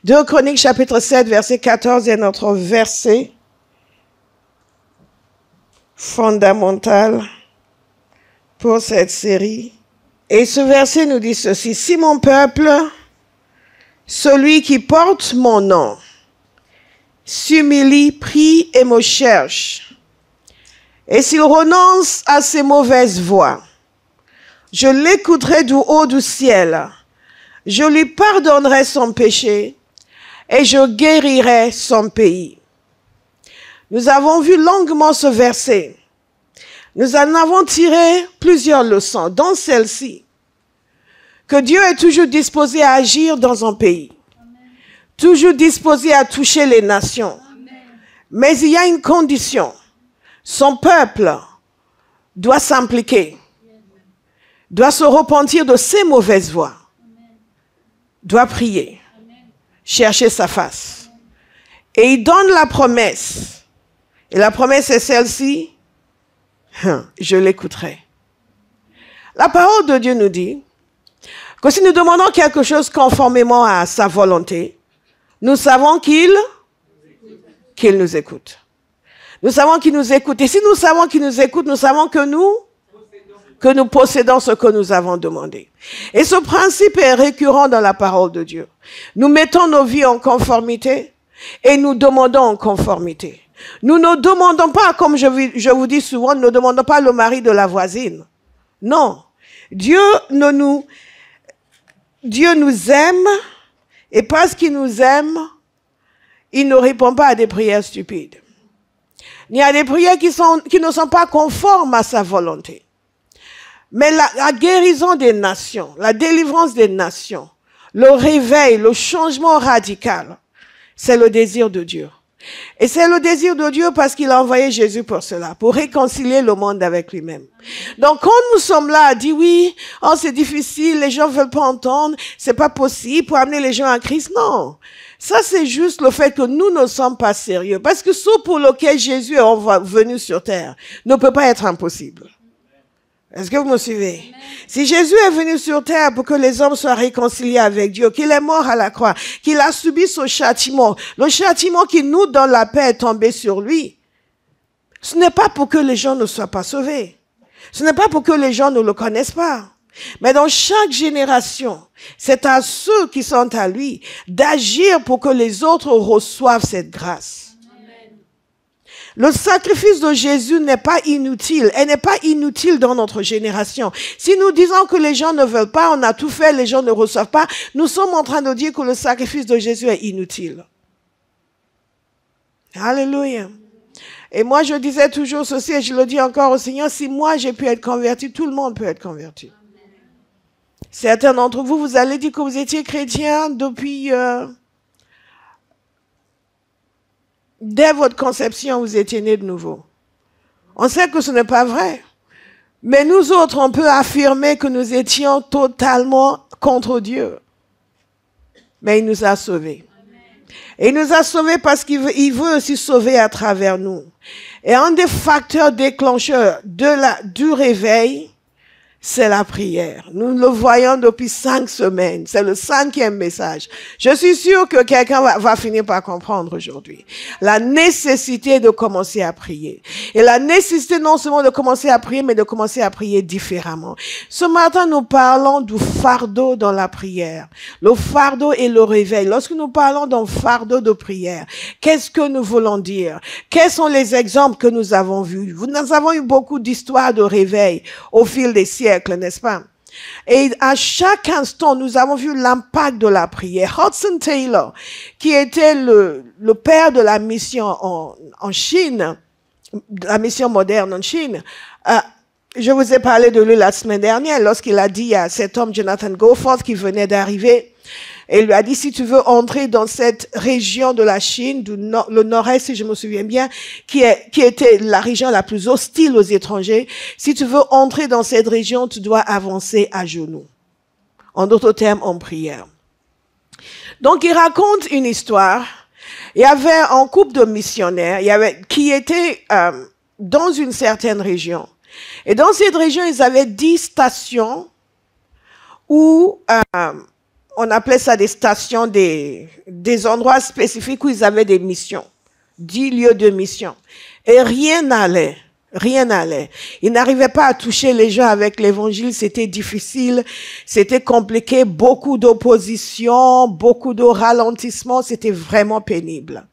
2 Chroniques chapitre 7 verset 14 est notre verset fondamental pour cette série. Et ce verset nous dit ceci: si mon peuple, celui qui porte mon nom, s'humilie, prie et me cherche, et s'il renonce à ses mauvaises voies, je l'écouterai du haut du ciel, je lui pardonnerai son péché et je guérirai son pays. Nous avons vu longuement ce verset. Nous en avons tiré plusieurs leçons, dont celle-ci, que Dieu est toujours disposé à agir dans un pays, toujours disposé à toucher les nations. Mais il y a une condition. Son peuple doit s'impliquer, doit se repentir de ses mauvaises voies, doit prier, chercher sa face. Et il donne la promesse. Et la promesse est celle-ci: je l'écouterai. La parole de Dieu nous dit que si nous demandons quelque chose conformément à sa volonté, nous savons qu'il nous écoute. Nous savons qu'il nous écoute. Et si nous savons qu'il nous écoute, nous savons que nous possédons ce que nous avons demandé. Et ce principe est récurrent dans la parole de Dieu. Nous mettons nos vies en conformité et nous demandons en conformité. Nous ne demandons pas, comme je vous dis souvent, nous ne demandons pas le mari de la voisine. Non. Dieu nous aime, et parce qu'il nous aime, il ne répond pas à des prières stupides. Ni à des prières qui ne sont pas conformes à sa volonté. Mais la guérison des nations, la délivrance des nations, le réveil, le changement radical, c'est le désir de Dieu. Et c'est le désir de Dieu parce qu'il a envoyé Jésus pour cela, pour réconcilier le monde avec lui-même. Donc quand nous sommes là à dire oui, oh c'est difficile, les gens ne veulent pas entendre, c'est pas possible pour amener les gens à Christ, non. Ça c'est juste le fait que nous ne sommes pas sérieux. Parce que ce pour lequel Jésus est venu sur terre ne peut pas être impossible. Est-ce que vous me suivez? Amen. Si Jésus est venu sur terre pour que les hommes soient réconciliés avec Dieu, qu'il est mort à la croix, qu'il a subi ce châtiment, le châtiment qui nous donne la paix est tombé sur lui, ce n'est pas pour que les gens ne soient pas sauvés. Ce n'est pas pour que les gens ne le connaissent pas. Mais dans chaque génération, c'est à ceux qui sont à lui d'agir pour que les autres reçoivent cette grâce. Le sacrifice de Jésus n'est pas inutile. Elle n'est pas inutile dans notre génération. Si nous disons que les gens ne veulent pas, on a tout fait, les gens ne reçoivent pas, nous sommes en train de dire que le sacrifice de Jésus est inutile. Alléluia. Et moi, je disais toujours ceci, et je le dis encore au Seigneur, si moi j'ai pu être converti, tout le monde peut être converti. Certains d'entre vous, vous allez dire que vous étiez chrétien depuis... Dès votre conception, vous étiez né de nouveau. On sait que ce n'est pas vrai. Mais nous autres, on peut affirmer que nous étions totalement contre Dieu. Mais il nous a sauvés. Et il nous a sauvés parce qu'il veut aussi sauver à travers nous. Et un des facteurs déclencheurs du réveil, c'est la prière. Nous le voyons depuis 5 semaines. C'est le 5e message. Je suis sûre que quelqu'un va finir par comprendre aujourd'hui. La nécessité de commencer à prier. Et la nécessité non seulement de commencer à prier, mais de commencer à prier différemment. Ce matin, nous parlons du fardeau dans la prière. Le fardeau et le réveil. Lorsque nous parlons d'un fardeau de prière, qu'est-ce que nous voulons dire? Quels sont les exemples que nous avons vus? Nous avons eu beaucoup d'histoires de réveil au fil des siècles, n'est-ce pas? Et à chaque instant, nous avons vu l'impact de la prière. Hudson Taylor, qui était le père de la mission en Chine, la mission moderne en Chine, je vous ai parlé de lui la semaine dernière, lorsqu'il a dit à cet homme, Jonathan Goforth, qui venait d'arriver, et il lui a dit, si tu veux entrer dans cette région de la Chine, le nord-est, si je me souviens bien, qui était la région la plus hostile aux étrangers, si tu veux entrer dans cette région, tu dois avancer à genoux. En d'autres termes, en prière. Donc, il raconte une histoire. Il y avait un couple de missionnaires qui étaient dans une certaine région. Et dans cette région, ils avaient 10 stations où on appelait ça des stations, des endroits spécifiques où ils avaient des missions, 10 lieux de mission. Et rien n'allait. Rien n'allait. Ils n'arrivaient pas à toucher les gens avec l'évangile, c'était difficile, c'était compliqué, beaucoup d'opposition, beaucoup de ralentissement, c'était vraiment pénible.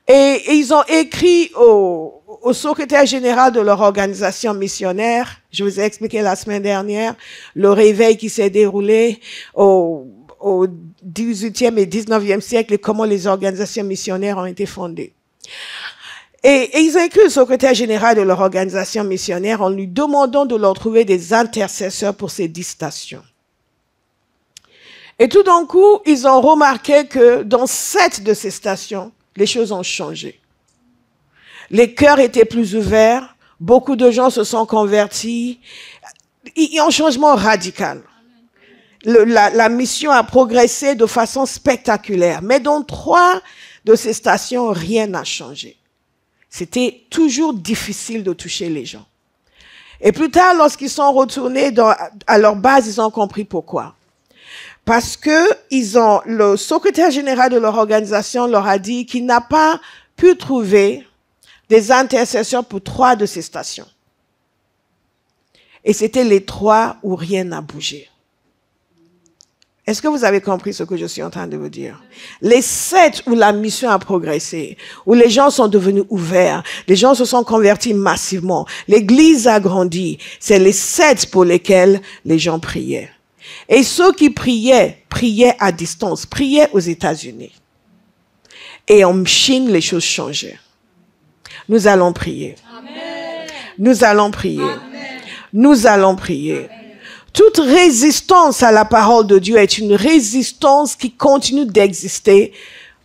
Et ils ont écrit au secrétaire général de leur organisation missionnaire, je vous ai expliqué la semaine dernière, le réveil qui s'est déroulé au 18e et 19e siècle et comment les organisations missionnaires ont été fondées. Et ils ont écrit au secrétaire général de leur organisation missionnaire en lui demandant de leur trouver des intercesseurs pour ces 10 stations. Et tout d'un coup, ils ont remarqué que dans 7 de ces stations, les choses ont changé. Les cœurs étaient plus ouverts, beaucoup de gens se sont convertis. Il y a un changement radical. La mission a progressé de façon spectaculaire. Mais dans 3 de ces stations, rien n'a changé. C'était toujours difficile de toucher les gens. Et plus tard, lorsqu'ils sont retournés à leur base, ils ont compris pourquoi. Parce que le secrétaire général de leur organisation leur a dit qu'il n'a pas pu trouver des intercesseurs pour 3 de ces stations. Et c'était les 3 où rien n'a bougé. Est-ce que vous avez compris ce que je suis en train de vous dire? Les 7 où la mission a progressé, où les gens sont devenus ouverts, les gens se sont convertis massivement, l'église a grandi, c'est les 7 pour lesquels les gens priaient. Et ceux qui priaient à distance, priaient aux États-Unis. Et en Chine, les choses changeaient. Nous allons prier. Amen. Nous allons prier. Amen. Nous allons prier. Amen. Toute résistance à la parole de Dieu est une résistance qui continue d'exister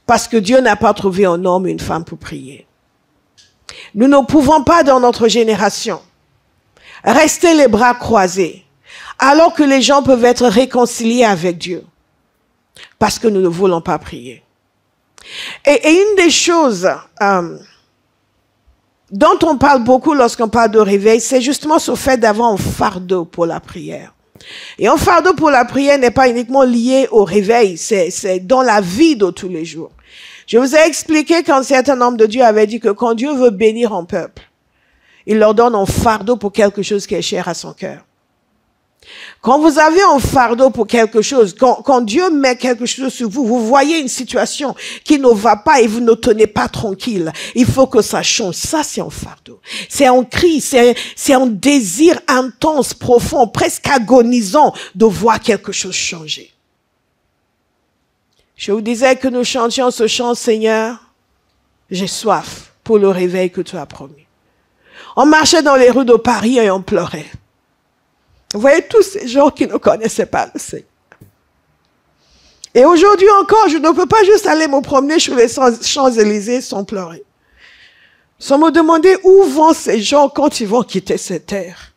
parce que Dieu n'a pas trouvé un homme et une femme pour prier. Nous ne pouvons pas dans notre génération rester les bras croisés alors que les gens peuvent être réconciliés avec Dieu parce que nous ne voulons pas prier. Et une des choses dont on parle beaucoup lorsqu'on parle de réveil, c'est justement ce fait d'avoir un fardeau pour la prière. Et un fardeau pour la prière n'est pas uniquement lié au réveil, c'est dans la vie de tous les jours. Je vous ai expliqué qu'un certain nombre de Dieu avait dit que quand Dieu veut bénir un peuple, il leur donne un fardeau pour quelque chose qui est cher à son cœur. Quand vous avez un fardeau pour quelque chose, quand Dieu met quelque chose sur vous, vous voyez une situation qui ne va pas et vous ne tenez pas tranquille. Il faut que ça change. Ça, c'est un fardeau. C'est un cri, c'est un désir intense, profond, presque agonisant de voir quelque chose changer. Je vous disais que nous chantions ce chant, Seigneur, j'ai soif pour le réveil que tu as promis. On marchait dans les rues de Paris et on pleurait. Vous voyez tous ces gens qui ne connaissaient pas le Seigneur. Et aujourd'hui encore, je ne peux pas juste aller me promener sur les Champs-Élysées sans pleurer. Sans me demander où vont ces gens quand ils vont quitter cette terre.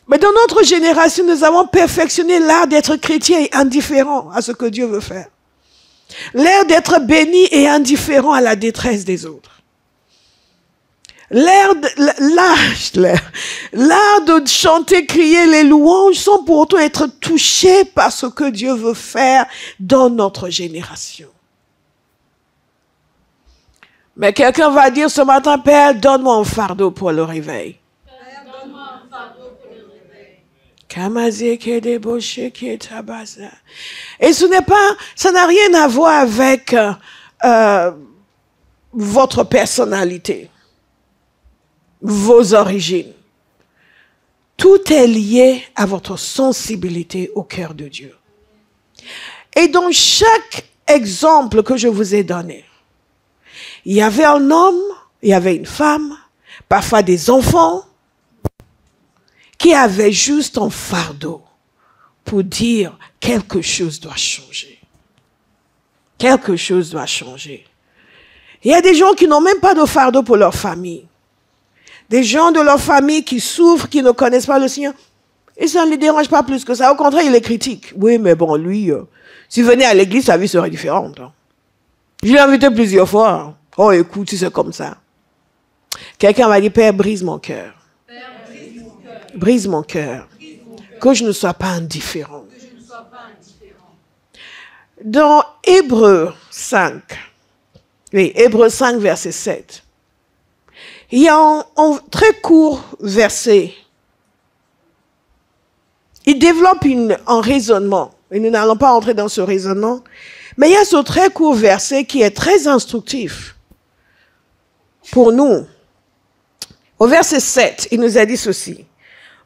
Mais dans notre génération, nous avons perfectionné l'art d'être chrétien et indifférent à ce que Dieu veut faire. L'art d'être béni et indifférent à la détresse des autres. L'art de chanter, crier les louanges sans pour autant être touché par ce que Dieu veut faire dans notre génération. Mais quelqu'un va dire ce matin, Père, donne-moi un fardeau pour le réveil. Père, donne-moi un fardeau pour le réveil. Et ça n'a rien à voir avec votre personnalité. Vos origines. Tout est lié à votre sensibilité au cœur de Dieu. Et dans chaque exemple que je vous ai donné, il y avait un homme, il y avait une femme, parfois des enfants, qui avaient juste un fardeau pour dire quelque chose doit changer. Quelque chose doit changer. Il y a des gens qui n'ont même pas de fardeau pour leur famille. Des gens de leur famille qui souffrent, qui ne connaissent pas le Seigneur. Et ça ne les dérange pas plus que ça. Au contraire, ils les critiquent. Oui, mais bon, lui, s'il venait à l'église, sa vie serait différente. Je l'ai invité plusieurs fois. Oh, écoute, si c'est comme ça. Quelqu'un m'a dit, Père, brise mon cœur. Brise mon cœur. Que je ne sois pas indifférent. Dans Hébreux 5, oui, Hébreux 5, verset 7, il y a un très court verset. Il développe un raisonnement, et nous n'allons pas entrer dans ce raisonnement, mais il y a ce très court verset qui est très instructif pour nous. Au verset 7, il nous a dit ceci.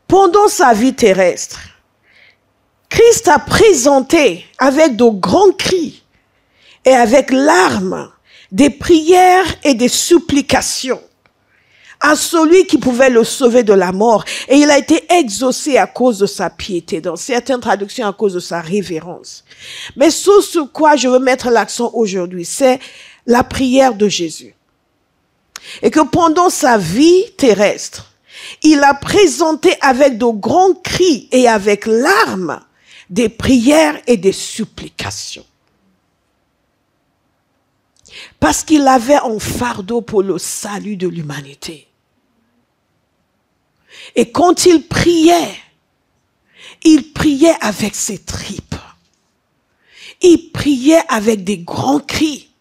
Pendant sa vie terrestre, Christ a présenté avec de grands cris et avec larmes des prières et des supplications à celui qui pouvait le sauver de la mort. Et il a été exaucé à cause de sa piété, dans certaines traductions à cause de sa révérence. Mais ce quoi je veux mettre l'accent aujourd'hui, c'est la prière de Jésus. Et que pendant sa vie terrestre, il a présenté avec de grands cris et avec larmes des prières et des supplications. Parce qu'il avait un fardeau pour le salut de l'humanité. Et quand il priait avec ses tripes. Il priait avec des grands cris.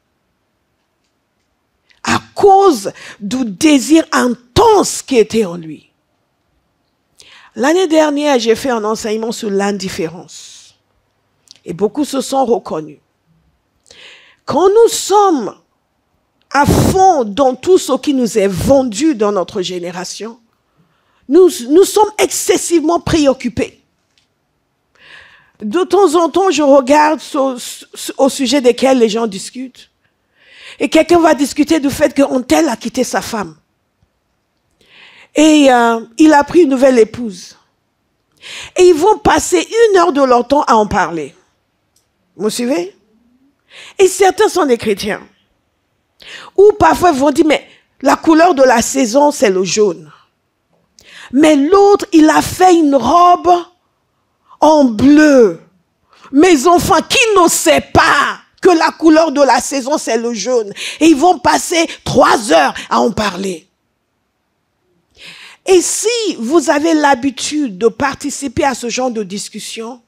À cause du désir intense qui était en lui. L'année dernière, j'ai fait un enseignement sur l'indifférence. Et beaucoup se sont reconnus. Quand nous sommes à fond dans tout ce qui nous est vendu dans notre génération, nous sommes excessivement préoccupés. De temps en temps, je regarde au sujet desquels les gens discutent. Et quelqu'un va discuter du fait qu'un tel a quitté sa femme. Et il a pris une nouvelle épouse. Et ils vont passer 1 heure de leur temps à en parler. Vous suivez? Et certains sont des chrétiens. Ou parfois ils vont dire, mais la couleur de la saison, c'est le jaune. Mais l'autre, il a fait une robe en bleu. Mes enfants, qui ne sait pas que la couleur de la saison, c'est le jaune? Et ils vont passer 3 heures à en parler. Et si vous avez l'habitude de participer à ce genre de discussion,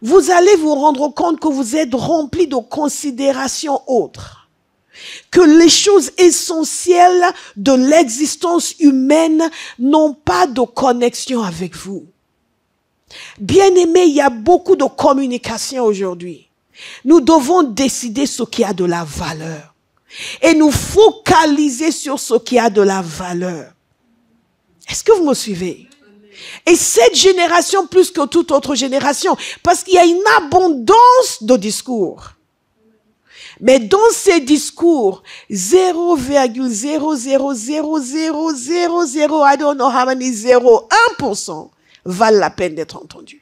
vous allez vous rendre compte que vous êtes rempli de considérations autres. Que les choses essentielles de l'existence humaine n'ont pas de connexion avec vous. Bien-aimés, il y a beaucoup de communication aujourd'hui. Nous devons décider ce qui a de la valeur. Et nous focaliser sur ce qui a de la valeur. Est-ce que vous me suivez? Et cette génération plus que toute autre génération, parce qu'il y a une abondance de discours. Mais dans ces discours, 0,0000000, I don't know how many 0,1% valent la peine d'être entendus.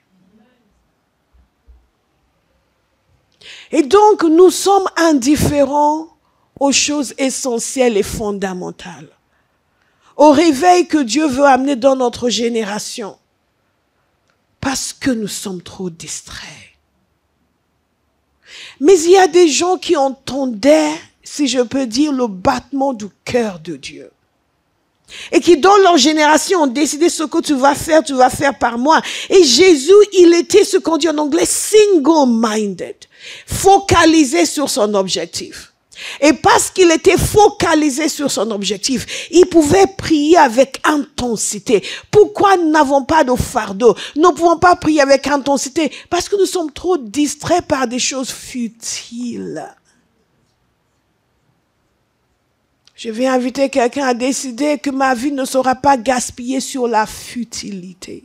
Et donc, nous sommes indifférents aux choses essentielles et fondamentales. Au réveil que Dieu veut amener dans notre génération. Parce que nous sommes trop distraits. Mais il y a des gens qui entendaient, si je peux dire, le battement du cœur de Dieu. Et qui, dans leur génération, ont décidé ce que tu vas faire par moi. Et Jésus, il était ce qu'on dit en anglais, single-minded. Focalisé sur son objectif. Et parce qu'il était focalisé sur son objectif, il pouvait prier avec intensité. Pourquoi nous n'avons pas de fardeau? Nous ne pouvons pas prier avec intensité parce que nous sommes trop distraits par des choses futiles. Je vais inviter quelqu'un à décider que ma vie ne sera pas gaspillée sur la futilité.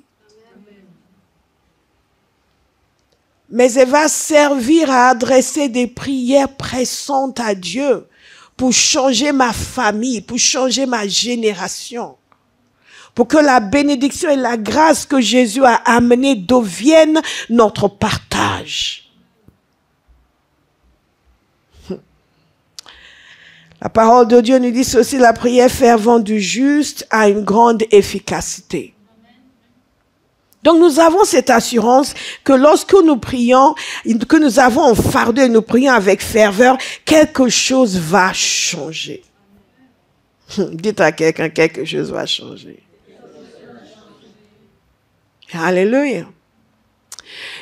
Mais elle va servir à adresser des prières pressantes à Dieu pour changer ma famille, pour changer ma génération. Pour que la bénédiction et la grâce que Jésus a amenée deviennent notre partage. La parole de Dieu nous dit ceci, la prière fervente du juste a une grande efficacité. Donc nous avons cette assurance que lorsque nous prions, que nous avons un fardeau et nous prions avec ferveur, quelque chose va changer. Dites à quelqu'un, quelque chose va changer. Alléluia.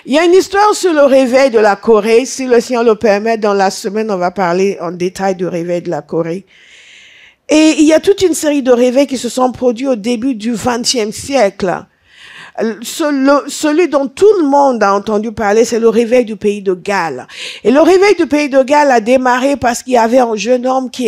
Il y a une histoire sur le réveil de la Corée. Si le Seigneur le permet, dans la semaine, on va parler en détail du réveil de la Corée. Et il y a toute une série de réveils qui se sont produits au début du XXe siècle. Celui dont tout le monde a entendu parler, c'est le réveil du pays de Galles. Et le réveil du pays de Galles a démarré parce qu'il y avait un jeune homme qui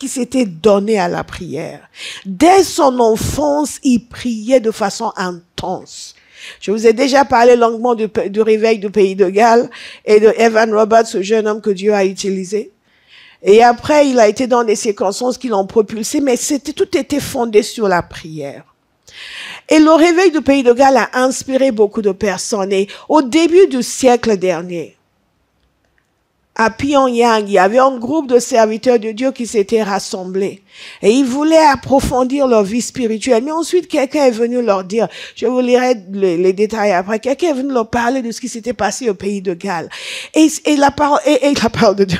s'était donné à la prière. Dès son enfance, il priait de façon intense. Je vous ai déjà parlé longuement du réveil du pays de Galles et de Evan Roberts, ce jeune homme que Dieu a utilisé. Et après, il a été dans des circonstances qui l'ont propulsé, mais tout était fondé sur la prière. Et le réveil du pays de Galles a inspiré beaucoup de personnes. Et au début du siècle dernier, à Pyongyang, il y avait un groupe de serviteurs de Dieu qui s'étaient rassemblés. Et ils voulaient approfondir leur vie spirituelle. Mais ensuite, quelqu'un est venu leur dire, je vous lirai les détails après, quelqu'un est venu leur parler de ce qui s'était passé au pays de Galles. Et la parole de Dieu.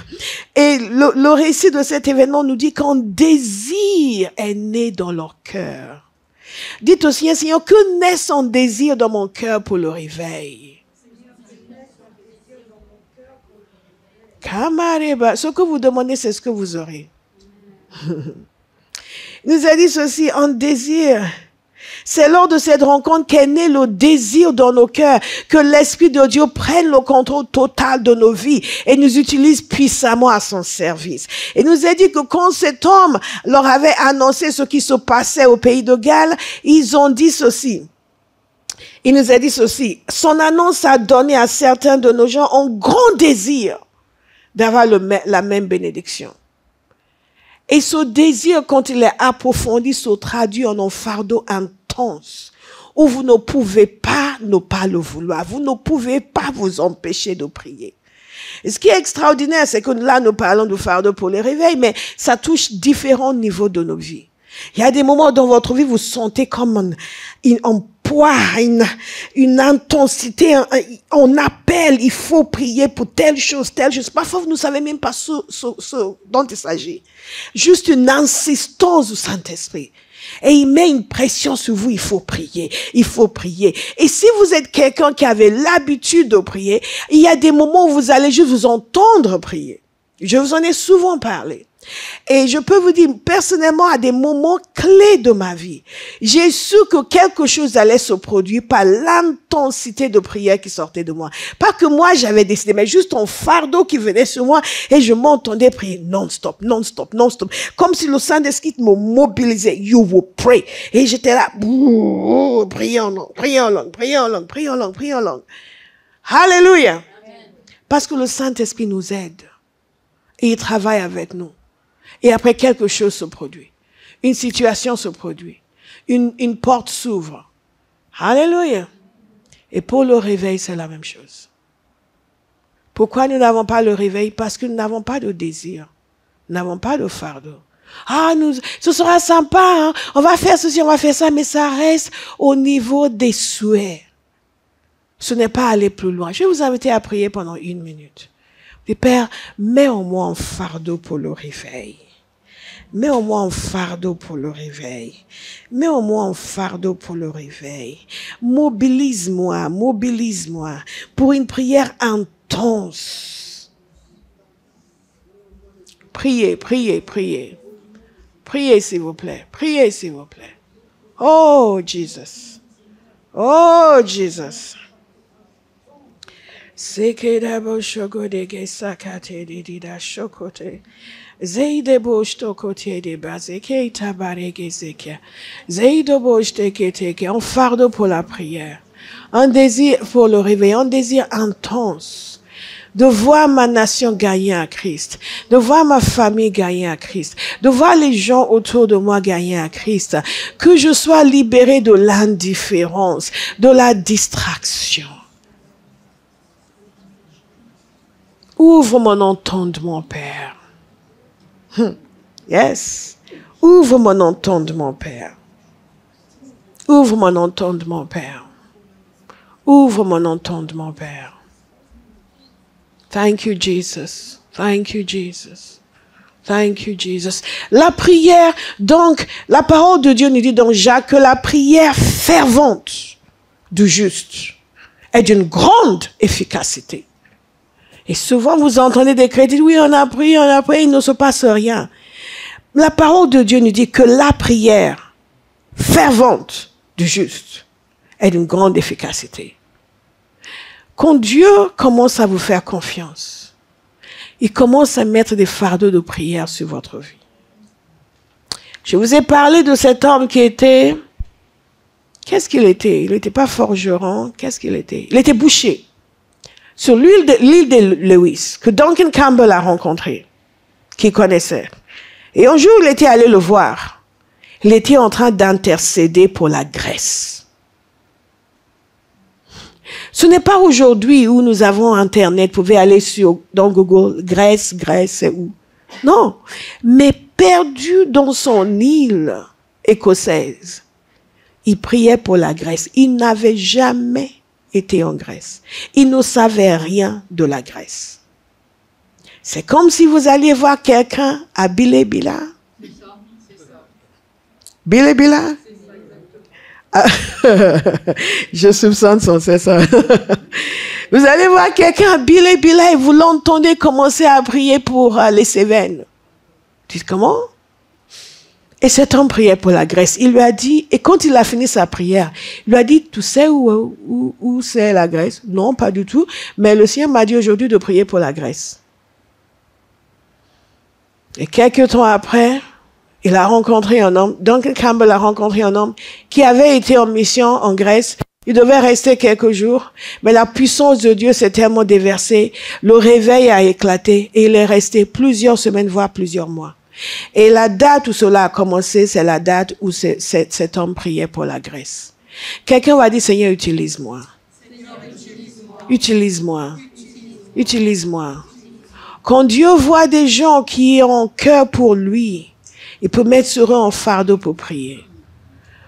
Et le récit de cet événement nous dit qu'un désir est né dans leur cœur. Dites au Seigneur, Seigneur, que naisse un désir dans mon cœur pour le réveil. Kamareba, ce que vous demandez, c'est ce que vous aurez. Il nous a dit ceci, un désir. C'est lors de cette rencontre qu'est né le désir dans nos cœurs, que l'Esprit de Dieu prenne le contrôle total de nos vies et nous utilise puissamment à son service. Et nous a dit que quand cet homme leur avait annoncé ce qui se passait au pays de Galles, ils ont dit ceci. Il nous a dit ceci. Son annonce a donné à certains de nos gens un grand désir d'avoir la même bénédiction. Et ce désir, quand il est approfondi, se traduit en un fardeau intense, où vous ne pouvez pas ne pas le vouloir. Vous ne pouvez pas vous empêcher de prier. Et ce qui est extraordinaire, c'est que là, nous parlons du fardeau pour les réveils, mais ça touche différents niveaux de nos vies. Il y a des moments dans votre vie, vous sentez comme un poids, une intensité, on appelle, il faut prier pour telle chose. Parfois, vous ne savez même pas ce dont il s'agit. Juste une insistance du Saint-Esprit. Et il met une pression sur vous, il faut prier, il faut prier. Et si vous êtes quelqu'un qui avait l'habitude de prier, il y a des moments où vous allez juste vous entendre prier. Je vous en ai souvent parlé. Et je peux vous dire, personnellement, à des moments clés de ma vie, j'ai su que quelque chose allait se produire par l'intensité de prière qui sortait de moi. Pas que moi j'avais décidé, mais juste un fardeau qui venait sur moi et je m'entendais prier non-stop, non-stop, non-stop. Comme si le Saint-Esprit me mobilisait. You will pray. Et j'étais là, priez en langue, priez en langue, priez en langue, priez en langue, priez en langue. Alléluia. Parce que le Saint-Esprit nous aide. Et il travaille avec nous. Et après, quelque chose se produit. Une situation se produit. Une porte s'ouvre. Alléluia. Et pour le réveil, c'est la même chose. Pourquoi nous n'avons pas le réveil? Parce que nous n'avons pas de désir. Nous n'avons pas de fardeau. Ce sera sympa, hein? On va faire ceci, on va faire ça, mais ça reste au niveau des souhaits. Ce n'est pas aller plus loin. Je vais vous inviter à prier pendant 1 minute. Et Père, mets en moi un fardeau pour le réveil. Mets en moi un fardeau pour le réveil. Mets en moi un fardeau pour le réveil. Mobilise-moi pour une prière intense. Priez, priez, priez. Priez s'il vous plaît. Priez s'il vous plaît. Oh Jesus. Oh Jesus. Sekedabo shogodege sakate didida shokote. Zeidebo shtokote de bazeke tabarege zekia. Zeidobo shteketeke. Un fardeau pour la prière. Un désir pour le réveil. Un désir intense. De voir ma nation gagner à Christ. De voir ma famille gagner à Christ. De voir les gens autour de moi gagner à Christ. Que je sois libéré de l'indifférence, de la distraction. Ouvre mon entendement, Père. Yes. Ouvre mon entendement, Père. Ouvre mon entendement, Père. Ouvre mon entendement, Père. Thank you, Jesus. Thank you, Jesus. Thank you, Jesus. La prière, donc, la parole de Dieu nous dit dans Jacques que la prière fervente du juste est d'une grande efficacité. Et souvent, vous entendez des chrétiens, oui, on a prié, il ne se passe rien. La parole de Dieu nous dit que la prière fervente du juste est d'une grande efficacité. Quand Dieu commence à vous faire confiance, il commence à mettre des fardeaux de prière sur votre vie. Je vous ai parlé de cet homme qui était... Qu'est-ce qu'il était? Il n'était pas forgeron. Qu'est-ce qu'il était? Il était boucher. Sur l'île de Lewis, que Duncan Campbell a rencontré, qu'il connaissait. Et un jour, il était allé le voir. Il était en train d'intercéder pour la Grèce. Ce n'est pas aujourd'hui où nous avons Internet, vous pouvez aller dans Google, Grèce, c'est où? Non, mais perdu dans son île écossaise, il priait pour la Grèce. Il n'avait jamais été en Grèce. Il ne savait rien de la Grèce. C'est comme si vous alliez voir quelqu'un à Bilebila. Bilebila? Je soupçonne son, c'est ça. Vous allez voir quelqu'un à Bilebila et vous l'entendez commencer à prier pour les Cévennes. Vous dites comment? Et cet homme priait pour la Grèce. Il lui a dit, et quand il a fini sa prière, il lui a dit, tu sais où c'est la Grèce? Non, pas du tout. Mais le Seigneur m'a dit aujourd'hui de prier pour la Grèce. Et quelques temps après, il a rencontré un homme, Duncan Campbell a rencontré un homme qui avait été en mission en Grèce. Il devait rester quelques jours, mais la puissance de Dieu s'est tellement déversée, le réveil a éclaté et il est resté plusieurs semaines, voire plusieurs mois. Et la date où cela a commencé, c'est la date où cet homme priait pour la Grèce. Quelqu'un va dire, Seigneur, utilise-moi. Utilise-moi. Utilise-moi. Quand Dieu voit des gens qui ont cœur pour lui, il peut mettre sur eux un fardeau pour prier.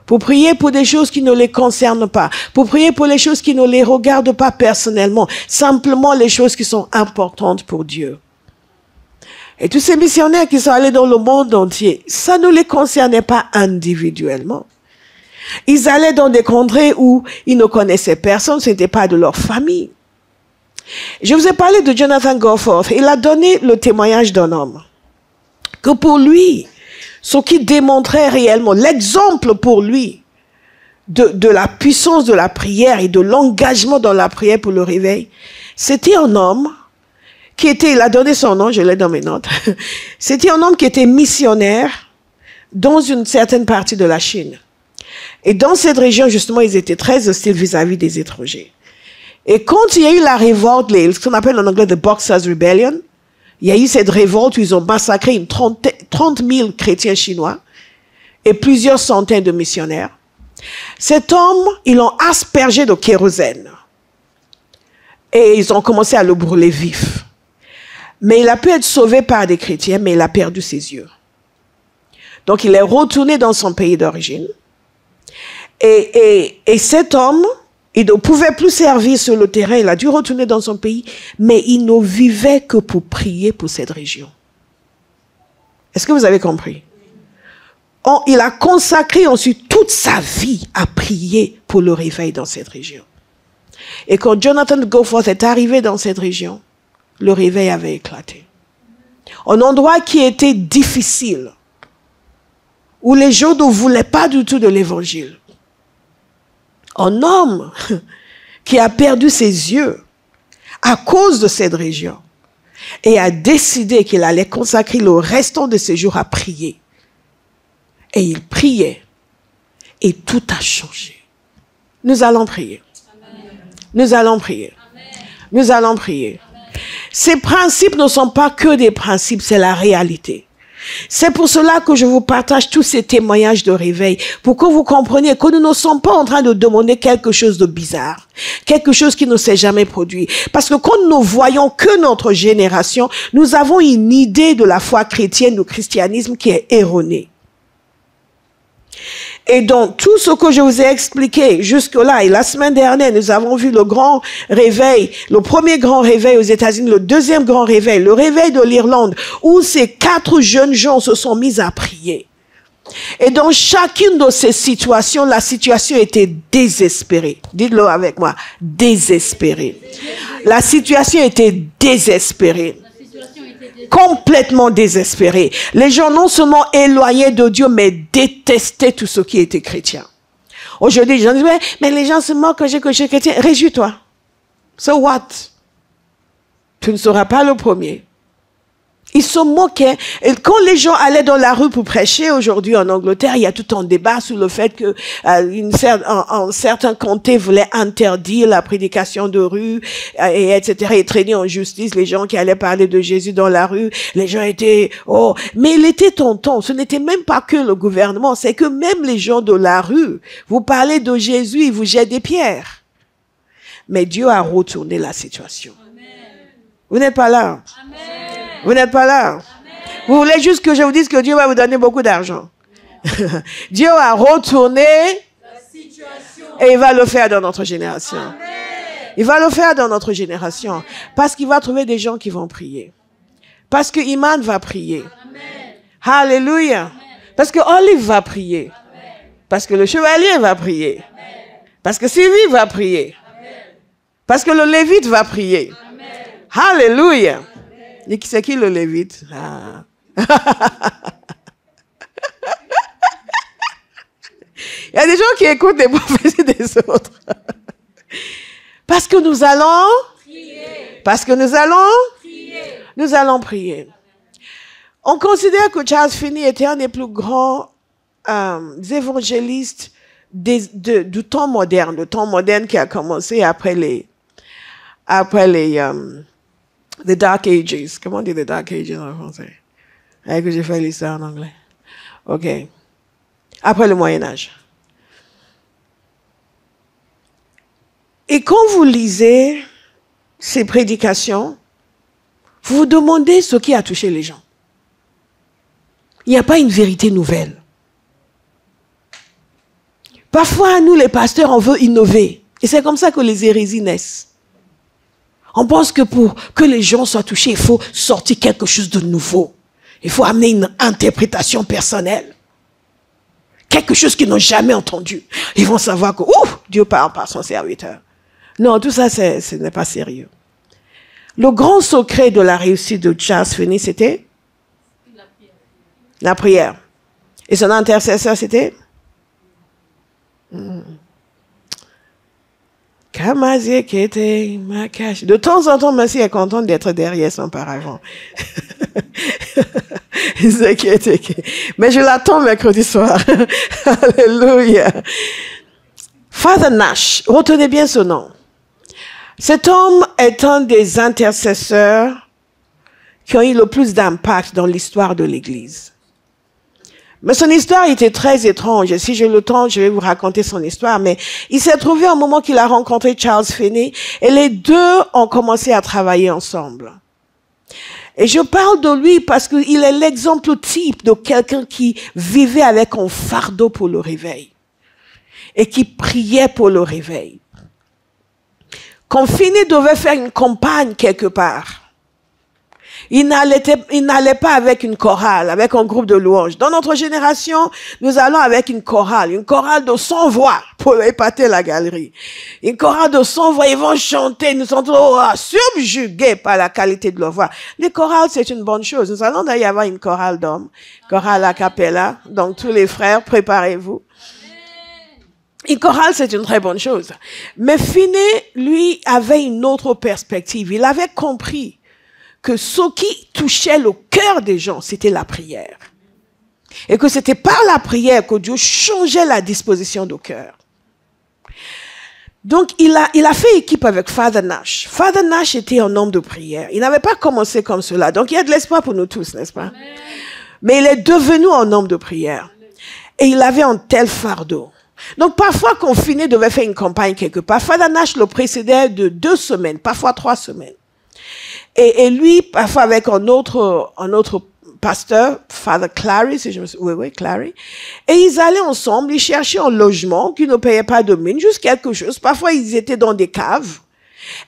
Pour prier pour des choses qui ne les concernent pas. Pour prier pour les choses qui ne les regardent pas personnellement. Simplement les choses qui sont importantes pour Dieu. Et tous ces missionnaires qui sont allés dans le monde entier, ça ne les concernait pas individuellement. Ils allaient dans des contrées où ils ne connaissaient personne, ce n'était pas de leur famille. Je vous ai parlé de Jonathan Goforth. Il a donné le témoignage d'un homme. Que pour lui, ce qui démontrait réellement, l'exemple pour lui de la puissance de la prière et de l'engagement dans la prière pour le réveil, c'était un homme qui était, il a donné son nom, je l'ai dans mes notes, c'était un homme qui était missionnaire dans une certaine partie de la Chine. Et dans cette région, justement, ils étaient très hostiles vis-à-vis des étrangers. Et quand il y a eu la révolte, ce qu'on appelle en anglais the Boxers Rebellion, il y a eu cette révolte où ils ont massacré 30 000 chrétiens chinois et plusieurs centaines de missionnaires. Cet homme, ils l'ont aspergé de kérosène. Et ils ont commencé à le brûler vif. Mais il a pu être sauvé par des chrétiens, mais il a perdu ses yeux. Donc il est retourné dans son pays d'origine. Et cet homme, il ne pouvait plus servir sur le terrain, il a dû retourner dans son pays, mais il ne vivait que pour prier pour cette région. Est-ce que vous avez compris? Il a consacré ensuite toute sa vie à prier pour le réveil dans cette région. Et quand Jonathan Goforth est arrivé dans cette région, le réveil avait éclaté. Un endroit qui était difficile, où les gens ne voulaient pas du tout de l'évangile. Un homme qui a perdu ses yeux à cause de cette région et a décidé qu'il allait consacrer le restant de ses jours à prier. Et il priait et tout a changé. Nous allons prier. Nous allons prier. Nous allons prier. Ces principes ne sont pas que des principes, c'est la réalité. C'est pour cela que je vous partage tous ces témoignages de réveil, pour que vous compreniez que nous ne sommes pas en train de demander quelque chose de bizarre, quelque chose qui ne s'est jamais produit. Parce que quand nous voyons que notre génération, nous avons une idée de la foi chrétienne, du christianisme qui est erronée. Et donc, tout ce que je vous ai expliqué jusque-là, et la semaine dernière, nous avons vu le grand réveil, le premier grand réveil aux États-Unis, le deuxième grand réveil, le réveil de l'Irlande, où ces 4 jeunes gens se sont mis à prier. Et dans chacune de ces situations, la situation était désespérée. Dites-le avec moi, désespérée. La situation était désespérée. Complètement désespérée. Les gens non seulement éloignés de Dieu, mais détestaient tout ce qui était chrétien. Aujourd'hui, les gens disent, ouais, mais les gens se moquent que je suis chrétien. Réjouis-toi. So what? Tu ne seras pas le premier. Ils se moquaient. Et quand les gens allaient dans la rue pour prêcher, aujourd'hui en Angleterre, il y a tout un débat sur le fait que un certain comté voulait interdire la prédication de rue, et etc. et traîner en justice les gens qui allaient parler de Jésus dans la rue. Les gens étaient, oh, mais il était tonton. Ce n'était même pas que le gouvernement, c'est que même les gens de la rue, vous parlez de Jésus, ils vous jettent des pierres. Mais Dieu a retourné la situation. Amen. Vous n'êtes pas là. Amen. Vous n'êtes pas là. Amen. Vous voulez juste que je vous dise que Dieu va vous donner beaucoup d'argent. Dieu a retourné la situation. Et il va le faire dans notre génération. Amen. Il va le faire dans notre génération. Parce qu'il va trouver des gens qui vont prier. Parce que Iman va prier. Amen. Alléluia. Amen. Parce que Olive va prier. Amen. Parce que le chevalier va prier. Amen. Parce que Sylvie va prier. Amen. Parce que le lévite va prier. Amen. Alléluia. Et c'est qui le lévite? Ah. Il y a des gens qui écoutent les prophéties des autres. Parce que nous allons prier. Parce que nous allons prier. Nous allons prier. On considère que Charles Finney était un des plus grands évangélistes du temps moderne. Le temps moderne qui a commencé après les The Dark Ages. Comment on dit The Dark Ages en français? Que j'ai fait l'histoire en anglais. OK. Après le Moyen-Âge. Et quand vous lisez ces prédications, vous vous demandez ce qui a touché les gens. Il n'y a pas une vérité nouvelle. Parfois, nous, les pasteurs, on veut innover. Et c'est comme ça que les hérésies naissent. On pense que pour que les gens soient touchés, il faut sortir quelque chose de nouveau. Il faut amener une interprétation personnelle. Quelque chose qu'ils n'ont jamais entendu. Ils vont savoir que, ouf, Dieu parle par son serviteur. Non, tout ça, ce n'est pas sérieux. Le grand secret de la réussite de Charles Finney, c'était la prière. Et son intercesseur, c'était de temps en temps, Messie est contente d'être derrière son paravent. Mais je l'attends mercredi soir. Alléluia. Father Nash, retenez bien ce nom. Cet homme est un des intercesseurs qui ont eu le plus d'impact dans l'histoire de l'Église. Mais son histoire était très étrange. Et si j'ai le temps, je vais vous raconter son histoire. Mais il s'est trouvé un moment qu'il a rencontré Charles Finney et les deux ont commencé à travailler ensemble. Et je parle de lui parce qu'il est l'exemple type de quelqu'un qui vivait avec un fardeau pour le réveil et qui priait pour le réveil. Quand Finney devait faire une campagne quelque part, il n'allait pas avec une chorale, avec un groupe de louanges. Dans notre génération, nous allons avec une chorale de 100 voix pour épater la galerie. Une chorale de 100 voix, ils vont chanter, nous sommes subjugués par la qualité de leur voix. Les chorales, c'est une bonne chose. Nous allons d'ailleurs avoir une chorale d'hommes, chorale a cappella. Donc tous les frères, préparez-vous. Une chorale, c'est une très bonne chose. Mais Finney, lui, avait une autre perspective. Il avait compris que ce qui touchait le cœur des gens, c'était la prière. Et que c'était par la prière que Dieu changeait la disposition du cœur. Donc, il a fait équipe avec Father Nash. Father Nash était un homme de prière. Il n'avait pas commencé comme cela. Donc, il y a de l'espoir pour nous tous, n'est-ce pas? Amen. Mais il est devenu un homme de prière. Et il avait un tel fardeau. Donc, parfois, quand Finney devait faire une campagne quelque part, Father Nash le précédait de 2 semaines, parfois 3 semaines. Et lui, parfois avec un autre pasteur, Father Clary, si je me souviens, oui, Clary. Et ils allaient ensemble, ils cherchaient un logement qui ne payait pas de mine, juste quelque chose. Parfois, ils étaient dans des caves.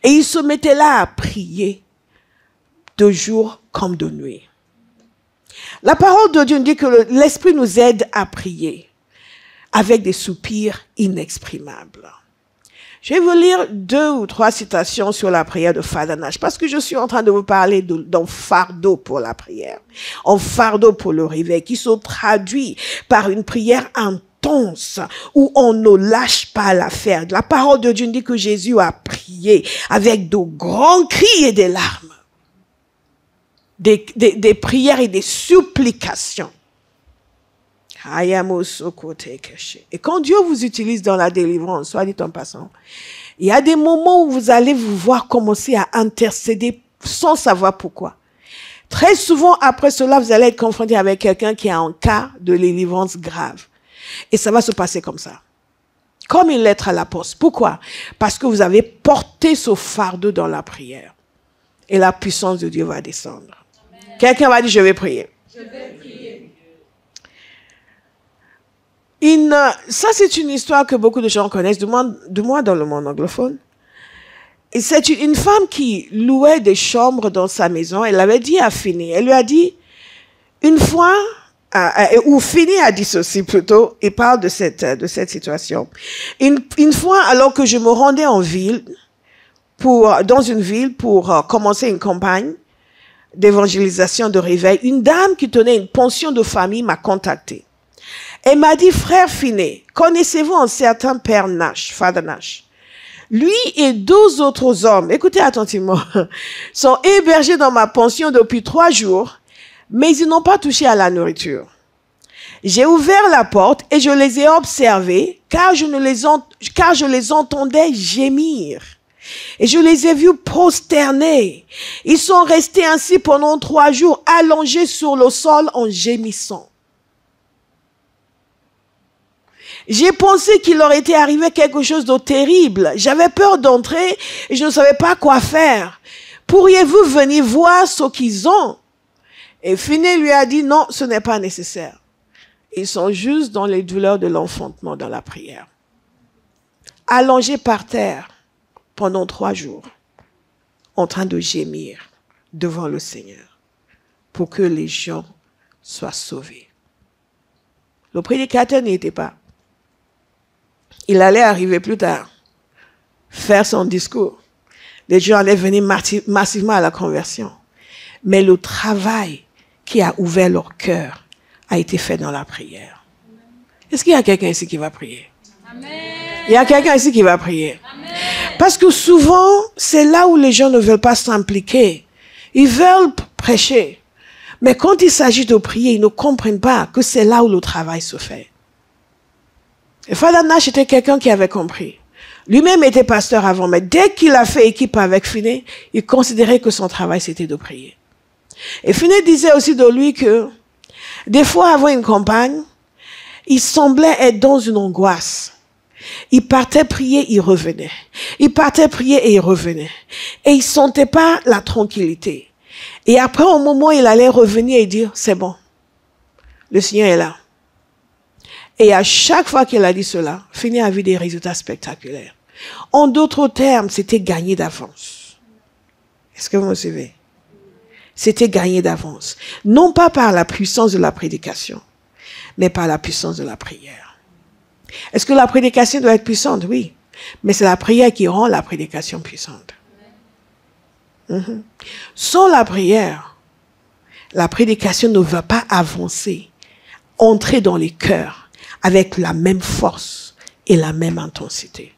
Et ils se mettaient là à prier, de jour comme de nuit. La parole de Dieu nous dit que l'Esprit nous aide à prier avec des soupirs inexprimables. Je vais vous lire 2 ou 3 citations sur la prière de Father Nash, parce que je suis en train de vous parler d'un fardeau pour la prière, un fardeau pour le réveil, qui sont traduits par une prière intense, où on ne lâche pas l'affaire. La parole de Dieu dit que Jésus a prié avec de grands cris et des larmes, des prières et des supplications. Et quand Dieu vous utilise dans la délivrance, soit dit en passant, il y a des moments où vous allez vous voir commencer à intercéder sans savoir pourquoi. Très souvent, après cela, vous allez être confronté avec quelqu'un qui a un cas de délivrance grave. Et ça va se passer comme ça. Comme une lettre à la poste. Pourquoi? Parce que vous avez porté ce fardeau dans la prière. Et la puissance de Dieu va descendre. Quelqu'un va dire, je vais prier. Je vais prier. Ça, c'est une histoire que beaucoup de gens connaissent, du moins dans le monde anglophone. Et c'est une femme qui louait des chambres dans sa maison. Elle avait dit à Finney, elle lui a dit, une fois, ou Finney a dit ceci plutôt, il parle de cette situation. Une fois, alors que je me rendais en ville, dans une ville pour commencer une campagne d'évangélisation de réveil, une dame qui tenait une pension de famille m'a contacté. Elle m'a dit, frère Finney, connaissez-vous un certain père Nash, Father Nash? Lui et 2 autres hommes, écoutez attentivement, sont hébergés dans ma pension depuis 3 jours, mais ils n'ont pas touché à la nourriture. J'ai ouvert la porte et je les ai observés, car je les entendais gémir. Et je les ai vus prosternés. Ils sont restés ainsi pendant 3 jours, allongés sur le sol en gémissant. J'ai pensé qu'il leur était arrivé quelque chose de terrible. J'avais peur d'entrer et je ne savais pas quoi faire. Pourriez-vous venir voir ce qu'ils ont? Et Finney lui a dit, non, ce n'est pas nécessaire. Ils sont juste dans les douleurs de l'enfantement dans la prière. Allongés par terre pendant 3 jours, en train de gémir devant le Seigneur pour que les gens soient sauvés. Le prédicateur n'y était pas. Il allait arriver plus tard, faire son discours. Les gens allaient venir massivement à la conversion. Mais le travail qui a ouvert leur cœur a été fait dans la prière. Est-ce qu'il y a quelqu'un ici qui va prier? Amen. Il y a quelqu'un ici qui va prier. Amen. Parce que souvent, c'est là où les gens ne veulent pas s'impliquer. Ils veulent prêcher. Mais quand il s'agit de prier, ils ne comprennent pas que c'est là où le travail se fait. Et Father Nash était quelqu'un qui avait compris. Lui-même était pasteur avant, mais dès qu'il a fait équipe avec Finney, il considérait que son travail, c'était de prier. Et Finney disait aussi de lui que, des fois, avant une campagne, il semblait être dans une angoisse. Il partait prier, il revenait. Il partait prier et il revenait. Et il sentait pas la tranquillité. Et après, au moment où il allait revenir et dire, c'est bon, le Seigneur est là. Et à chaque fois qu'il a dit cela, Finney a vu des résultats spectaculaires. En d'autres termes, c'était gagné d'avance. Est-ce que vous me suivez? C'était gagné d'avance. Non pas par la puissance de la prédication, mais par la puissance de la prière. Est-ce que la prédication doit être puissante? Oui. Mais c'est la prière qui rend la prédication puissante. Sans la prière, la prédication ne va pas avancer, entrer dans les cœurs avec la même force et la même intensité.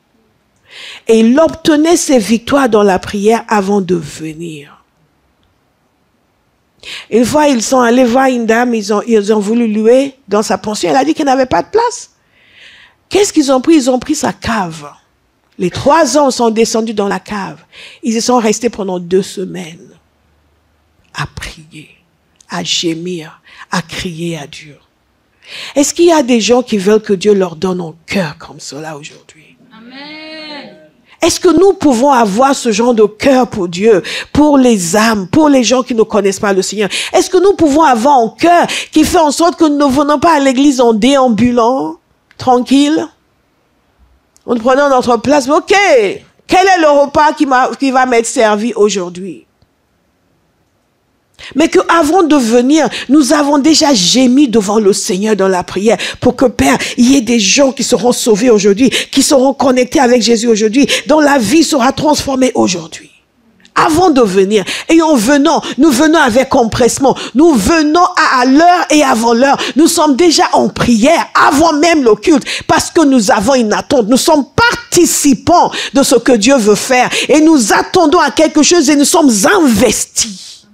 Et il obtenait ses victoires dans la prière avant de venir. Une fois, ils sont allés voir une dame, ils ont voulu louer dans sa pension. Elle a dit qu'elle n'avait pas de place. Qu'est-ce qu'ils ont pris? Ils ont pris sa cave. Les 3 hommes sont descendus dans la cave. Ils y sont restés pendant 2 semaines à prier, à gémir, à crier à Dieu. Est-ce qu'il y a des gens qui veulent que Dieu leur donne un cœur comme cela aujourd'hui? Amen. Est-ce que nous pouvons avoir ce genre de cœur pour Dieu, pour les âmes, pour les gens qui ne connaissent pas le Seigneur? Est-ce que nous pouvons avoir un cœur qui fait en sorte que nous ne venons pas à l'église en déambulant, tranquille? En prenant notre place, ok, quel est le repas qui va m'être servi aujourd'hui? Mais qu'avant de venir, nous avons déjà gémi devant le Seigneur dans la prière pour que, Père, il y ait des gens qui seront sauvés aujourd'hui, qui seront connectés avec Jésus aujourd'hui, dont la vie sera transformée aujourd'hui. Avant de venir, et en venant, nous venons avec empressement, nous venons à l'heure et avant l'heure, nous sommes déjà en prière avant même le culte, parce que nous avons une attente, nous sommes participants de ce que Dieu veut faire, et nous attendons à quelque chose et nous sommes investis.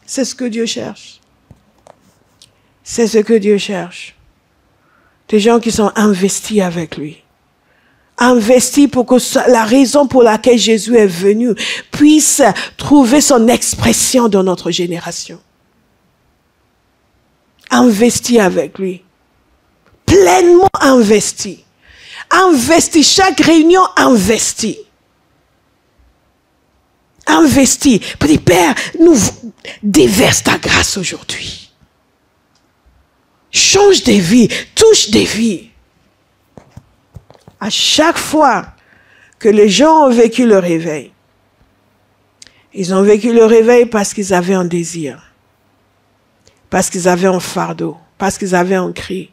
C'est ce que Dieu cherche. C'est ce que Dieu cherche. Des gens qui sont investis avec lui. Investis pour que la raison pour laquelle Jésus est venu puisse trouver son expression dans notre génération. Investis avec lui. Pleinement investis. Investis. Chaque réunion investis. Investis. Petit Père, nous déverse ta grâce aujourd'hui. Change des vies, touche des vies. À chaque fois que les gens ont vécu le réveil, ils ont vécu le réveil parce qu'ils avaient un désir, parce qu'ils avaient un fardeau, parce qu'ils avaient un cri.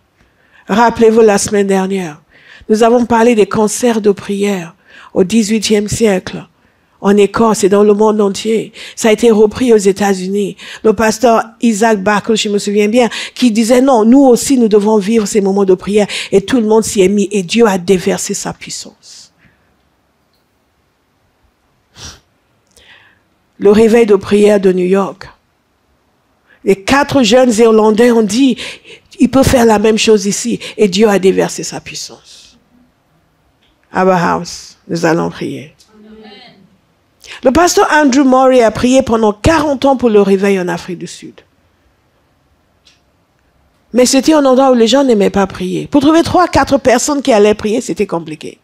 Rappelez-vous la semaine dernière, nous avons parlé des concerts de prière au XVIIIe siècle. En Écosse et dans le monde entier. Ça a été repris aux États-Unis. Le pasteur Isaac Buckle, je me souviens bien, qui disait non, nous aussi nous devons vivre ces moments de prière. Et tout le monde s'y est mis et Dieu a déversé sa puissance. Le réveil de prière de New York. Les 4 jeunes Irlandais ont dit, il peut faire la même chose ici. Et Dieu a déversé sa puissance. Abba House, nous allons prier. Le pasteur Andrew Murray a prié pendant 40 ans pour le réveil en Afrique du Sud. Mais c'était un endroit où les gens n'aimaient pas prier. Pour trouver 3-4 personnes qui allaient prier, c'était compliqué.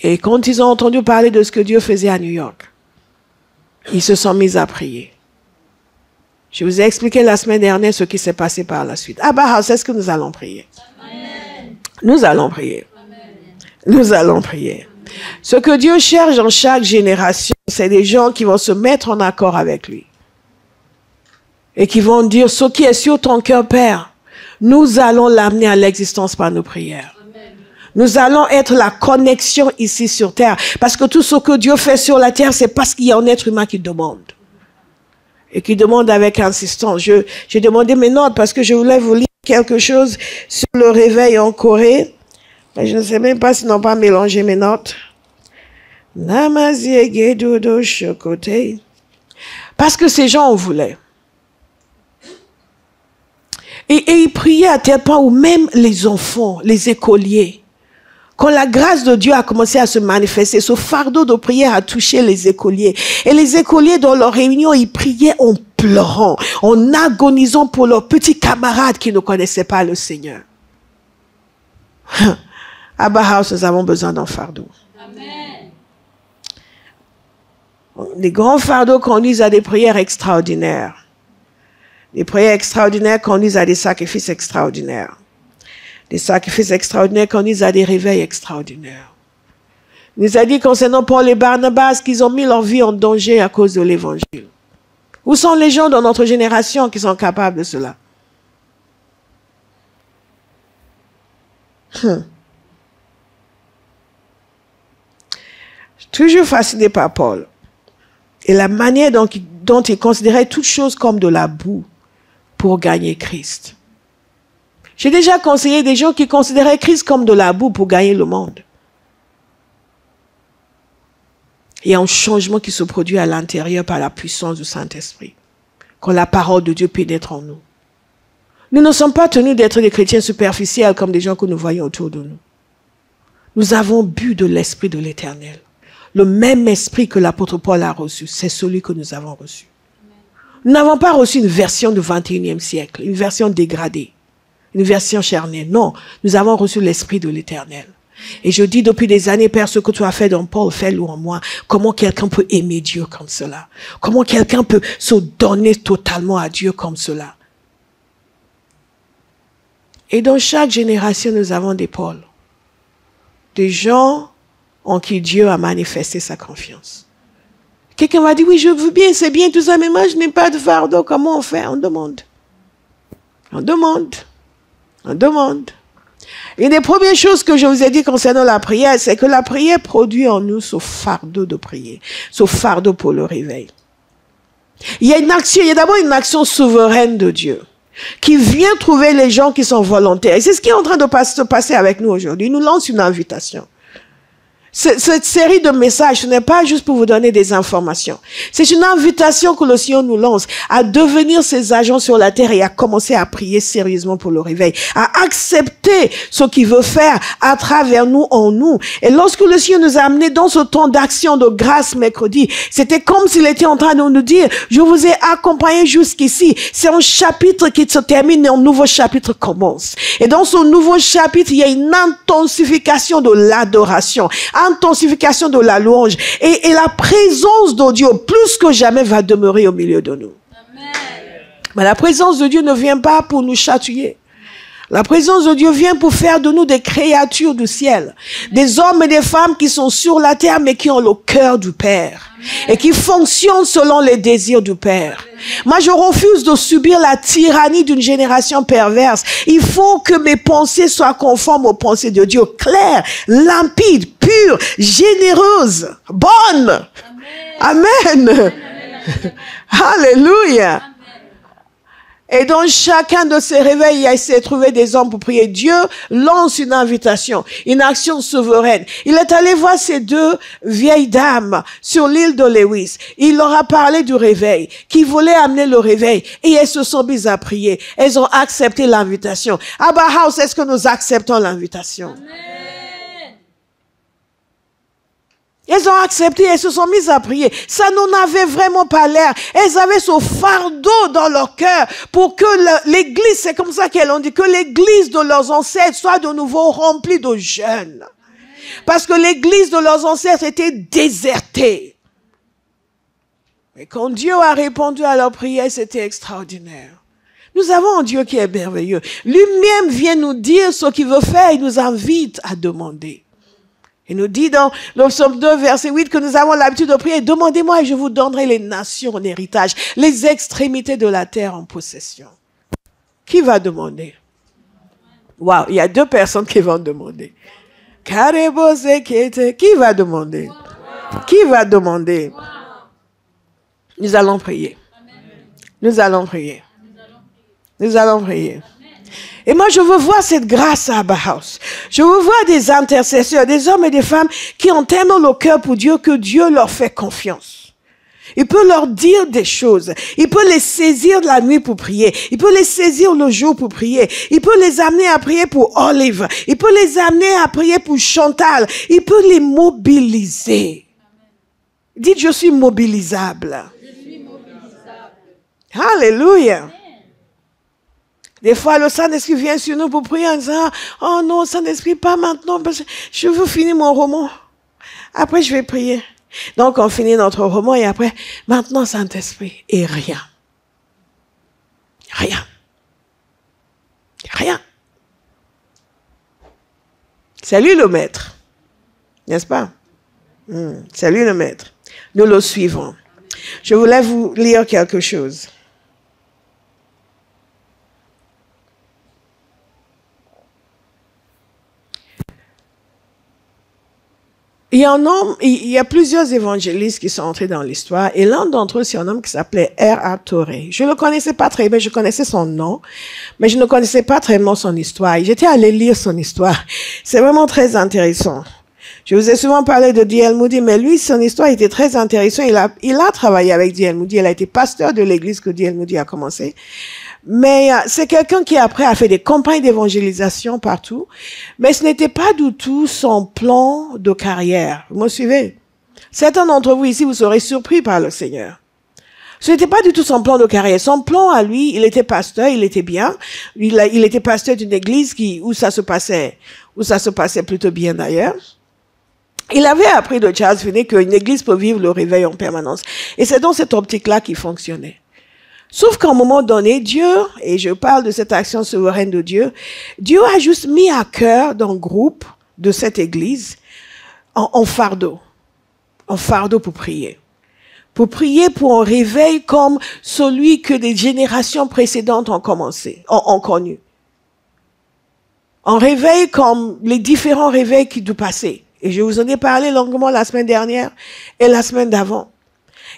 Et quand ils ont entendu parler de ce que Dieu faisait à New York, ils se sont mis à prier. Je vous ai expliqué la semaine dernière ce qui s'est passé par la suite. Abba House, est-ce que nous allons prier? Amen. Nous allons prier. Amen. Nous allons prier. Ce que Dieu cherche dans chaque génération, c'est des gens qui vont se mettre en accord avec lui. Et qui vont dire, ce qui est sur ton cœur, Père, nous allons l'amener à l'existence par nos prières. Amen. Nous allons être la connexion ici sur terre. Parce que tout ce que Dieu fait sur la terre, c'est parce qu'il y a un être humain qui demande. Et qui demande avec insistance. J'ai demandé mes notes parce que je voulais vous lire quelque chose sur le réveil en Corée. Mais je ne sais même pas s'ils n'ont pas mélangé mes notes. Parce que ces gens en voulaient. Et ils priaient à tel point où même les enfants, les écoliers, quand la grâce de Dieu a commencé à se manifester, ce fardeau de prière a touché les écoliers. Et les écoliers, dans leur réunion, ils priaient en pleurant, en agonisant pour leurs petits camarades qui ne connaissaient pas le Seigneur. Abba House, nous avons besoin d'un fardeau. Amen. Les grands fardeaux conduisent à des prières extraordinaires. Les prières extraordinaires conduisent à des sacrifices extraordinaires. Des sacrifices extraordinaires conduisent à des réveils extraordinaires. Il nous a dit concernant Paul et Barnabas qu'ils ont mis leur vie en danger à cause de l'évangile. Où sont les gens dans notre génération qui sont capables de cela? Je suis toujours fasciné par Paul et la manière dont il considérait toutes choses comme de la boue pour gagner Christ. J'ai déjà conseillé des gens qui considéraient Christ comme de la boue pour gagner le monde. Il y a un changement qui se produit à l'intérieur par la puissance du Saint-Esprit. Quand la parole de Dieu pénètre en nous. Nous ne sommes pas tenus d'être des chrétiens superficiels comme des gens que nous voyons autour de nous. Nous avons bu de l'Esprit de l'Éternel. Le même esprit que l'apôtre Paul a reçu, c'est celui que nous avons reçu. Nous n'avons pas reçu une version du 21e siècle, une version dégradée, une version charnelle. Non, nous avons reçu l'Esprit de l'Éternel. Et je dis depuis des années, Père, ce que tu as fait dans Paul, fais-le en moi. Comment quelqu'un peut aimer Dieu comme cela? Comment quelqu'un peut se donner totalement à Dieu comme cela? Et dans chaque génération, nous avons des pôles. Des gens en qui Dieu a manifesté sa confiance. Quelqu'un va dire, oui, je veux bien, c'est bien tout ça, mais moi, je n'ai pas de fardeau. Comment on fait? On demande. On demande. On demande. Une des premières choses que je vous ai dit concernant la prière, c'est que la prière produit en nous ce fardeau de prier, ce fardeau pour le réveil. Il y a d'abord une action souveraine de Dieu qui vient trouver les gens qui sont volontaires. Et c'est ce qui est en train de se passer avec nous aujourd'hui. Il nous lance une invitation. Cette série de messages, ce n'est pas juste pour vous donner des informations. C'est une invitation que le Seigneur nous lance à devenir ses agents sur la terre et à commencer à prier sérieusement pour le réveil, à accepter ce qu'il veut faire à travers nous, en nous. Et lorsque le Seigneur nous a amenés dans ce temps d'action de grâce mercredi, c'était comme s'il était en train de nous dire, je vous ai accompagné jusqu'ici. C'est un chapitre qui se termine et un nouveau chapitre commence. Et dans ce nouveau chapitre, il y a une intensification de l'adoration, intensification de la louange et la présence de Dieu plus que jamais va demeurer au milieu de nous. Amen. Mais la présence de Dieu ne vient pas pour nous chatouiller. La présence de Dieu vient pour faire de nous des créatures du ciel. Des hommes et des femmes qui sont sur la terre mais qui ont le cœur du Père. Et qui fonctionnent selon les désirs du Père. Moi, je refuse de subir la tyrannie d'une génération perverse. Il faut que mes pensées soient conformes aux pensées de Dieu. Claires, limpides, pures, généreuses, bonnes. Amen. Amen. Alléluia. Et dans chacun de ces réveils, il a essayé de trouver des hommes pour prier. Dieu lance une invitation, une action souveraine. Il est allé voir ces deux vieilles dames sur l'île de Lewis. Il leur a parlé du réveil, qui voulait amener le réveil. Et elles se sont mises à prier. Elles ont accepté l'invitation. Abba House, est-ce que nous acceptons l'invitation? Amen. Elles ont accepté, elles se sont mises à prier. Ça n'en avait vraiment pas l'air. Elles avaient ce fardeau dans leur cœur pour que l'église, c'est comme ça qu'elles ont dit, que l'église de leurs ancêtres soit de nouveau remplie de jeunes. Parce que l'église de leurs ancêtres était désertée. Et quand Dieu a répondu à leur prière, c'était extraordinaire. Nous avons un Dieu qui est merveilleux. Lui-même vient nous dire ce qu'il veut faire. Il nous invite à demander. Il nous dit dans le psaume 2, verset 8, que nous avons l'habitude de prier. Demandez-moi et je vous donnerai les nations en héritage, les extrémités de la terre en possession. Qui va demander? Waouh, il y a deux personnes qui vont demander. Qui va demander? Qui va demander? Nous allons prier. Nous allons prier. Nous allons prier. Et moi, je veux voir cette grâce à Abba House. Je veux voir des intercesseurs, des hommes et des femmes qui ont tellement le cœur pour Dieu que Dieu leur fait confiance. Il peut leur dire des choses. Il peut les saisir de la nuit pour prier. Il peut les saisir le jour pour prier. Il peut les amener à prier pour Olive. Il peut les amener à prier pour Chantal. Il peut les mobiliser. Dites, je suis mobilisable. Je suis mobilisable. Alléluia. Des fois, le Saint-Esprit vient sur nous pour prier en disant, oh non, Saint-Esprit, pas maintenant, parce que je veux finir mon roman. Après, je vais prier. Donc, on finit notre roman et après, maintenant, Saint-Esprit. Et rien. Rien. Rien. C'est lui le maître. N'est-ce pas? C'est lui le maître. Nous le suivons. Je voulais vous lire quelque chose. Il y a plusieurs évangélistes qui sont entrés dans l'histoire et l'un d'entre eux, c'est un homme qui s'appelait R.A. Torrey. Je ne le connaissais pas très bien, je connaissais son nom, mais je ne connaissais pas très bien son histoire. J'étais allée lire son histoire. C'est vraiment très intéressant. Je vous ai souvent parlé de D.L. Moody, mais lui, son histoire était très intéressante. Il a travaillé avec D.L. Moody. Il a été pasteur de l'église que D.L. Moody a commencé. Mais c'est quelqu'un qui après a fait des campagnes d'évangélisation partout. Mais ce n'était pas du tout son plan de carrière. Vous me suivez? Certains d'entre vous ici, vous serez surpris par le Seigneur. Ce n'était pas du tout son plan de carrière. Son plan à lui, il était pasteur, il était bien. Il était pasteur d'une église où ça se passait plutôt bien d'ailleurs. Il avait appris de Charles Finney qu'une église peut vivre le réveil en permanence. Et c'est dans cette optique-là qu'il fonctionnait. Sauf qu'à un moment donné, Dieu, et je parle de cette action souveraine de Dieu, Dieu a juste mis à cœur dans le groupe de cette église en fardeau pour prier. Pour prier pour un réveil comme celui que les générations précédentes ont connu. Un réveil comme les différents réveils qui du passé. Et je vous en ai parlé longuement la semaine dernière et la semaine d'avant.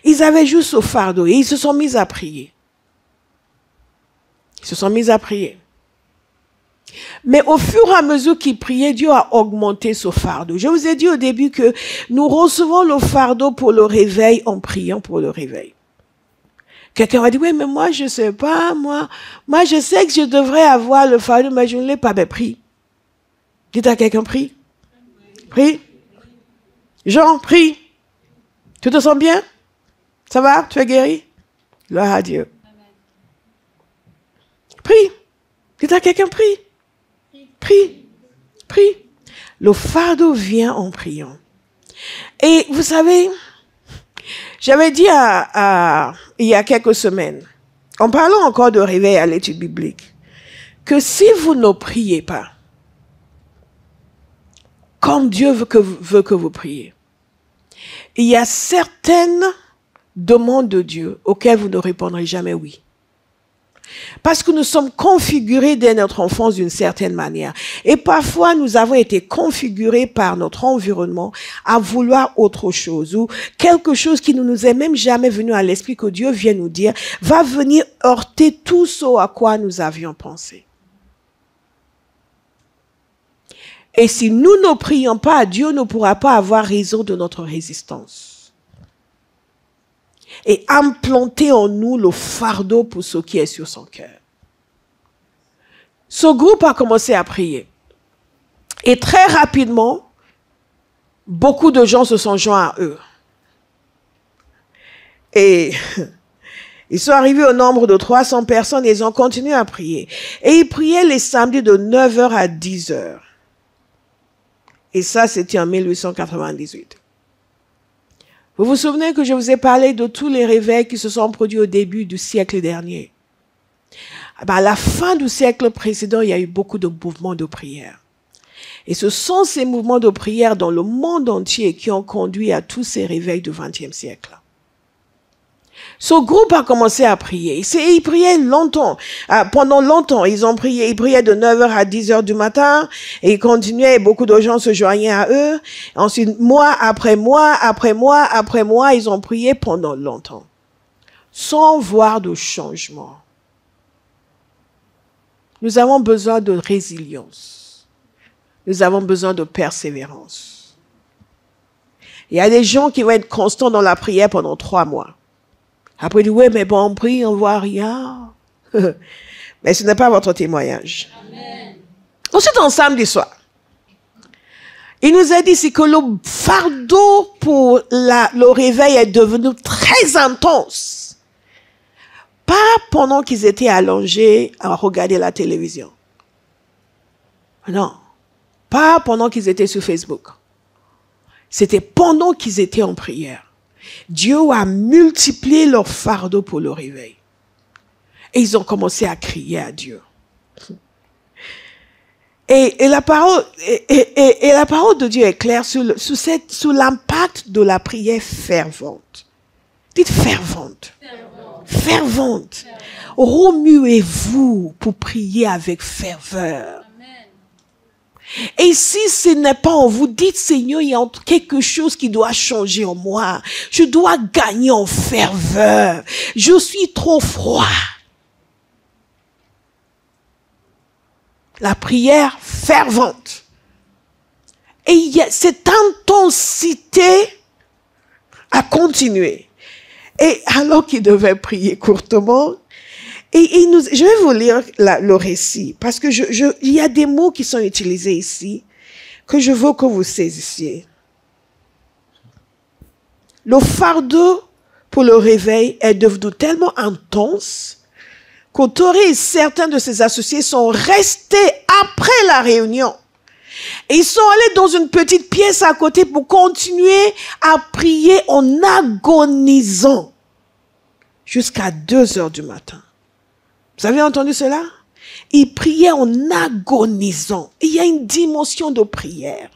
Ils avaient juste ce fardeau et ils se sont mis à prier. Ils se sont mis à prier. Mais au fur et à mesure qu'ils priaient, Dieu a augmenté ce fardeau. Je vous ai dit au début que nous recevons le fardeau pour le réveil en priant pour le réveil. Quelqu'un va dire, oui, mais moi, je sais pas, moi, je sais que je devrais avoir le fardeau, mais je ne l'ai pas. Ben, prie. Dites à quelqu'un, prie. Prie. Jean, prie. Tu te sens bien? Ça va? Tu es guéri? Gloire à Dieu. Prie. Dites à quelqu'un, prie. Prie. Prie. Le fardeau vient en priant. Et vous savez, j'avais dit il y a quelques semaines, en parlant encore de réveil à l'étude biblique, que si vous ne priez pas, comme Dieu veut que vous priez, il y a certaines demandes de Dieu auxquelles vous ne répondrez jamais oui. Parce que nous sommes configurés dès notre enfance d'une certaine manière. Et parfois, nous avons été configurés par notre environnement à vouloir autre chose ou quelque chose qui ne nous est même jamais venu à l'esprit que Dieu vient nous dire, va venir heurter tout ce à quoi nous avions pensé. Et si nous ne prions pas, Dieu ne pourra pas avoir raison de notre résistance. Et implanter en nous le fardeau pour ce qui est sur son cœur. Ce groupe a commencé à prier. Et très rapidement, beaucoup de gens se sont joints à eux. Et ils sont arrivés au nombre de 300 personnes et ils ont continué à prier. Et ils priaient les samedis de 9h à 10h. Et ça, c'était en 1898. Vous vous souvenez que je vous ai parlé de tous les réveils qui se sont produits au début du siècle dernier? À la fin du siècle précédent, il y a eu beaucoup de mouvements de prière. Et ce sont ces mouvements de prière dans le monde entier qui ont conduit à tous ces réveils du XXe siècle. Ce groupe a commencé à prier. Ils priaient longtemps. Pendant longtemps, ils priaient de 9h à 10h du matin. Et ils continuaient, et beaucoup de gens se joignaient à eux. Ensuite, mois après mois, après mois, après mois, ils ont prié pendant longtemps. Sans voir de changement. Nous avons besoin de résilience. Nous avons besoin de persévérance. Il y a des gens qui vont être constants dans la prière pendant 3 mois. Après, ils disent, oui, mais bon, on prie, on ne voit rien. Mais ce n'est pas votre témoignage. Amen. Ensuite, en samedi soir, il nous a dit ici que le fardeau pour le réveil est devenu très intense. Pas pendant qu'ils étaient allongés à regarder la télévision. Non. Pas pendant qu'ils étaient sur Facebook. C'était pendant qu'ils étaient en prière. Dieu a multiplié leur fardeau pour le réveil. Et ils ont commencé à crier à Dieu. Et la parole de Dieu est claire sur l'impact de la prière fervente. Dites fervente. Fervente. Remuez-vous pour prier avec ferveur. Et si ce n'est pas en vous, dites Seigneur, il y a quelque chose qui doit changer en moi. Je dois gagner en ferveur. Je suis trop froid. La prière fervente. Et il y a cette intensité à continuer. Et alors qu'il devait prier courtement, je vais vous lire le récit, parce que il y a des mots qui sont utilisés ici, que je veux que vous saisissiez. Le fardeau pour le réveil est devenu tellement intense qu'Autoré et certains de ses associés sont restés après la réunion. Et ils sont allés dans une petite pièce à côté pour continuer à prier en agonisant. jusqu'à 2 heures du matin. Vous avez entendu cela? Ils priaient en agonisant. Il y a une dimension de prière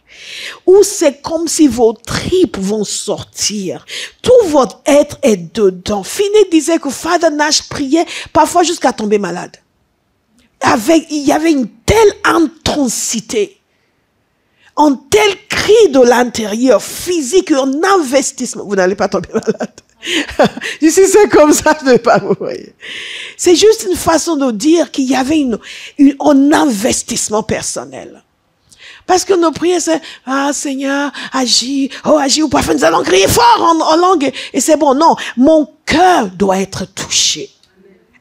où c'est comme si vos tripes vont sortir. Tout votre être est dedans. Finney disait que Father Nash priait parfois jusqu'à tomber malade. Il y avait une telle intensité, un tel cri de l'intérieur, physique, un investissement. Vous n'allez pas tomber malade. Si c'est comme ça, je ne vais pas vous voyez. C'est juste une façon de dire qu'il y avait un investissement personnel. Parce que nos prières, c'est « Ah Seigneur, agis, oh agis, ou parfois nous allons crier fort en langue. » Et c'est bon, non. Mon cœur doit être touché.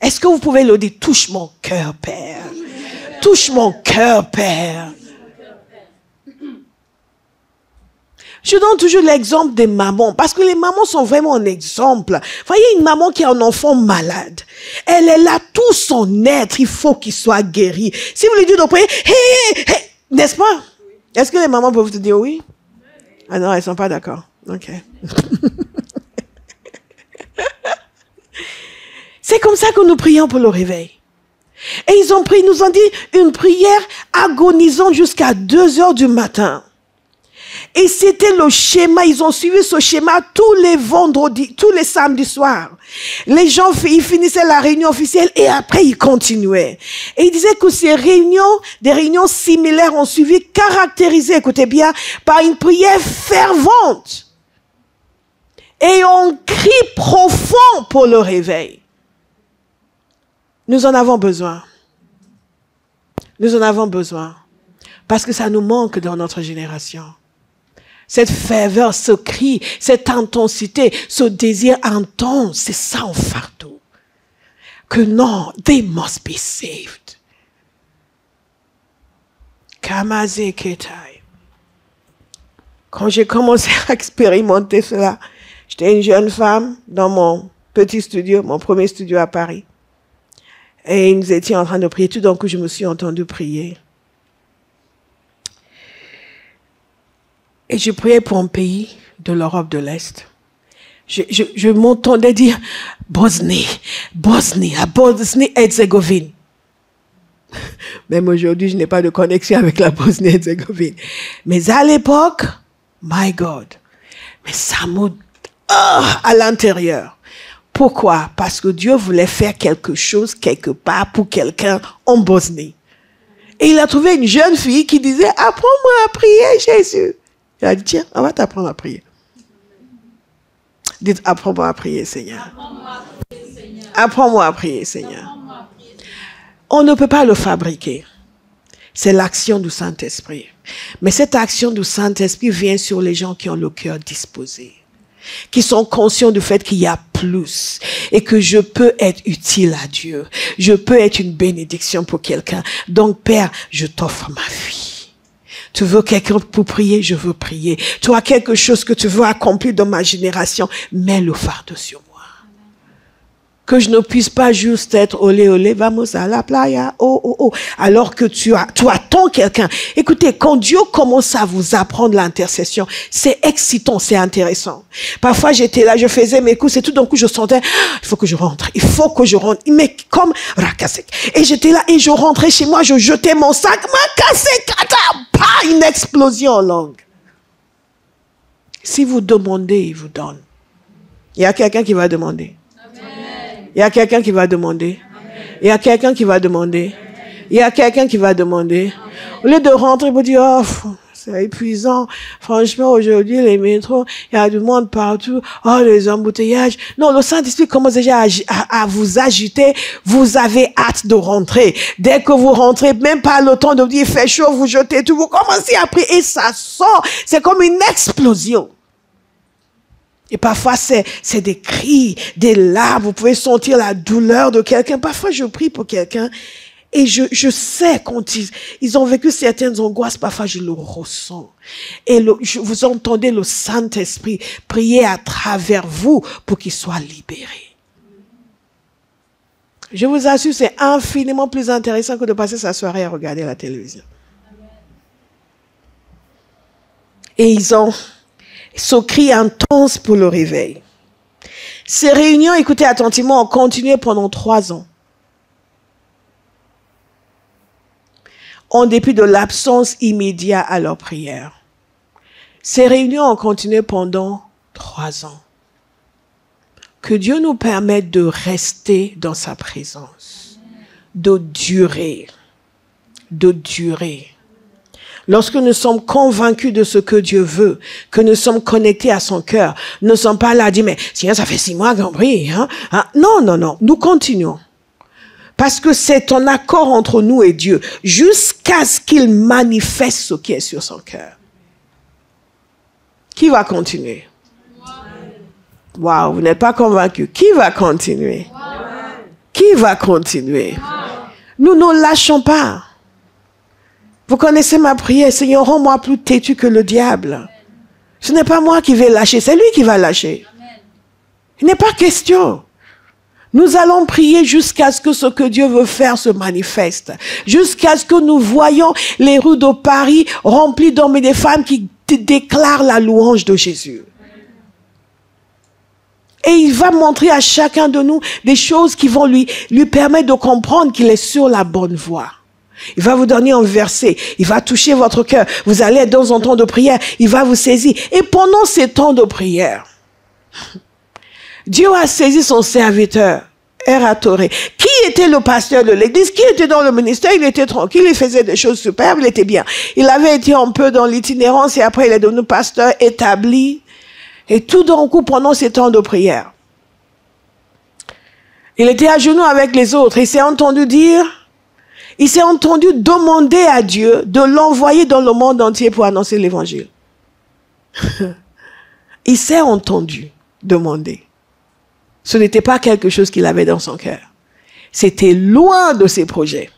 Est-ce que vous pouvez le dire? Touche mon cœur, Père. Touche mon cœur, Père. Je donne toujours l'exemple des mamans, parce que les mamans sont vraiment un exemple. Voyez une maman qui a un enfant malade. Elle est là, tout son être, il faut qu'il soit guéri. Si vous lui dites de prier, n'est-ce pas? Est-ce que les mamans peuvent te dire oui? Ah non, elles ne sont pas d'accord. Ok. C'est comme ça que nous prions pour le réveil. Et ils nous ont dit une prière agonisante jusqu'à 2 heures du matin. Et c'était le schéma, ils ont suivi ce schéma tous les vendredis, tous les samedis soirs. Les gens, ils finissaient la réunion officielle et après ils continuaient. Et ils disaient que ces réunions, des réunions similaires ont suivi, caractérisées, écoutez bien, par une prière fervente. Et un cri profond pour le réveil. Nous en avons besoin. Nous en avons besoin. Parce que ça nous manque dans notre génération. Cette ferveur, ce cri, cette intensité, ce désir intense, c'est ça en fardeau. Que non, they must be saved. Kamaze Ketai. Quand j'ai commencé à expérimenter cela, j'étais une jeune femme dans mon petit studio, mon premier studio à Paris. Et nous étions en train de prier. Tout d'un coup, je me suis entendue prier. Et je priais pour un pays de l'Europe de l'Est. Je m'entendais dire Bosnie-Herzégovine. Même aujourd'hui, je n'ai pas de connexion avec la Bosnie-Herzégovine. Mais à l'époque, my God, mais ça me... à l'intérieur. Pourquoi? Parce que Dieu voulait faire quelque chose quelque part pour quelqu'un en Bosnie. Et il a trouvé une jeune fille qui disait, apprends-moi à prier, Jésus. Il a dit, tiens, on va t'apprendre à prier. Dites, apprends-moi à prier, Seigneur. Apprends-moi à prier, Seigneur. On ne peut pas le fabriquer. C'est l'action du Saint-Esprit. Mais cette action du Saint-Esprit vient sur les gens qui ont le cœur disposé, qui sont conscients du fait qu'il y a plus et que je peux être utile à Dieu. Je peux être une bénédiction pour quelqu'un. Donc, Père, je t'offre ma vie. Tu veux quelqu'un pour prier, je veux prier. Tu as quelque chose que tu veux accomplir dans ma génération, mets le fardeau sur moi. Que je ne puisse pas juste être olé, olé, vamos à la playa, oh, oh, oh. Alors que tu attends quelqu'un. Écoutez, quand Dieu commence à vous apprendre l'intercession, c'est excitant, c'est intéressant. Parfois, j'étais là, je faisais mes courses et tout d'un coup, je sentais, il faut que je rentre, il faut que je rentre. Mais comme Rakasek. Et j'étais là et je rentrais chez moi, je jetais mon sac, pas une explosion en langue. Si vous demandez, il vous donne. Il y a quelqu'un qui va demander. Il y a quelqu'un qui va demander. Il y a quelqu'un qui va demander. Il y a quelqu'un qui va demander. Au lieu de rentrer pour dire, oh, c'est épuisant. Franchement, aujourd'hui, les métros, il y a du monde partout. Oh, les embouteillages. Non, le Saint-Esprit commence déjà à vous agiter. Vous avez hâte de rentrer. Dès que vous rentrez, même pas le temps de dire, il fait chaud, vous jetez tout, vous commencez à prier et ça sort. C'est comme une explosion. Et parfois, c'est des cris, des larmes. Vous pouvez sentir la douleur de quelqu'un. Parfois, je prie pour quelqu'un et je sais quand ils ont vécu certaines angoisses, parfois je le ressens. Et vous entendez le Saint-Esprit prier à travers vous pour qu'il soit libéré. Je vous assure, c'est infiniment plus intéressant que de passer sa soirée à regarder la télévision. Et ils ont ce cri intense pour le réveil. Ces réunions, écoutez attentivement, ont continué pendant 3 ans. En dépit de l'absence immédiate à leur prière. Ces réunions ont continué pendant 3 ans. Que Dieu nous permette de rester dans sa présence, de durer, de durer. Lorsque nous sommes convaincus de ce que Dieu veut, que nous sommes connectés à son cœur, nous ne sommes pas là à dire, mais Seigneur, ça fait 6 mois qu'on prie. Hein? Non, non, non, nous continuons. Parce que c'est un accord entre nous et Dieu, jusqu'à ce qu'il manifeste ce qui est sur son cœur. Qui va continuer? Waouh, vous n'êtes pas convaincus. Qui va continuer? Qui va continuer? Nous ne lâchons pas. Vous connaissez ma prière, Seigneur, rends-moi plus têtu que le diable. Ce n'est pas moi qui vais lâcher, c'est lui qui va lâcher. Il n'est pas question. Nous allons prier jusqu'à ce que Dieu veut faire se manifeste. Jusqu'à ce que nous voyons les rues de Paris remplies d'hommes et de femmes qui déclarent la louange de Jésus. Et il va montrer à chacun de nous des choses qui vont lui permettre de comprendre qu'il est sur la bonne voie. Il va vous donner un verset, il va toucher votre cœur. Vous allez être dans un temps de prière, il va vous saisir. Et pendant ces temps de prière, Dieu a saisi son serviteur, Eratoré. Qui était le pasteur de l'église? Qui était dans le ministère? Il était tranquille, il faisait des choses superbes, il était bien. Il avait été un peu dans l'itinérance et après il est devenu pasteur établi. Et tout d'un coup, pendant ces temps de prière, il était à genoux avec les autres. Il s'est entendu demander à Dieu de l'envoyer dans le monde entier pour annoncer l'évangile. Il s'est entendu demander. Ce n'était pas quelque chose qu'il avait dans son cœur. C'était loin de ses projets.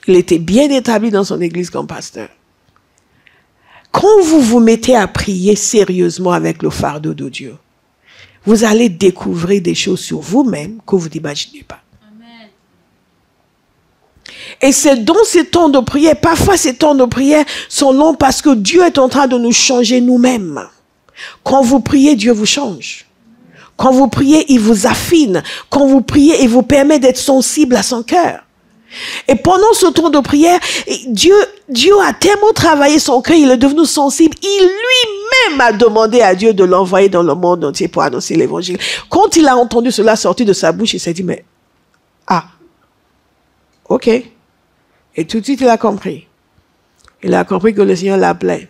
Il était bien établi dans son église comme pasteur. Quand vous vous mettez à prier sérieusement avec le fardeau de Dieu, vous allez découvrir des choses sur vous-même que vous n'imaginez pas. Amen. Et c'est dans ces temps de prière, parfois ces temps de prière sont longs parce que Dieu est en train de nous changer nous-mêmes. Quand vous priez, Dieu vous change. Quand vous priez, il vous affine. Quand vous priez, il vous permet d'être sensible à son cœur. Et pendant ce temps de prière, Dieu a tellement travaillé son cœur, il est devenu sensible. Il lui-même a demandé à Dieu de l'envoyer dans le monde entier pour annoncer l'évangile. Quand il a entendu cela sortir de sa bouche, il s'est dit, mais, ok. Et tout de suite, il a compris. Il a compris que le Seigneur l'appelait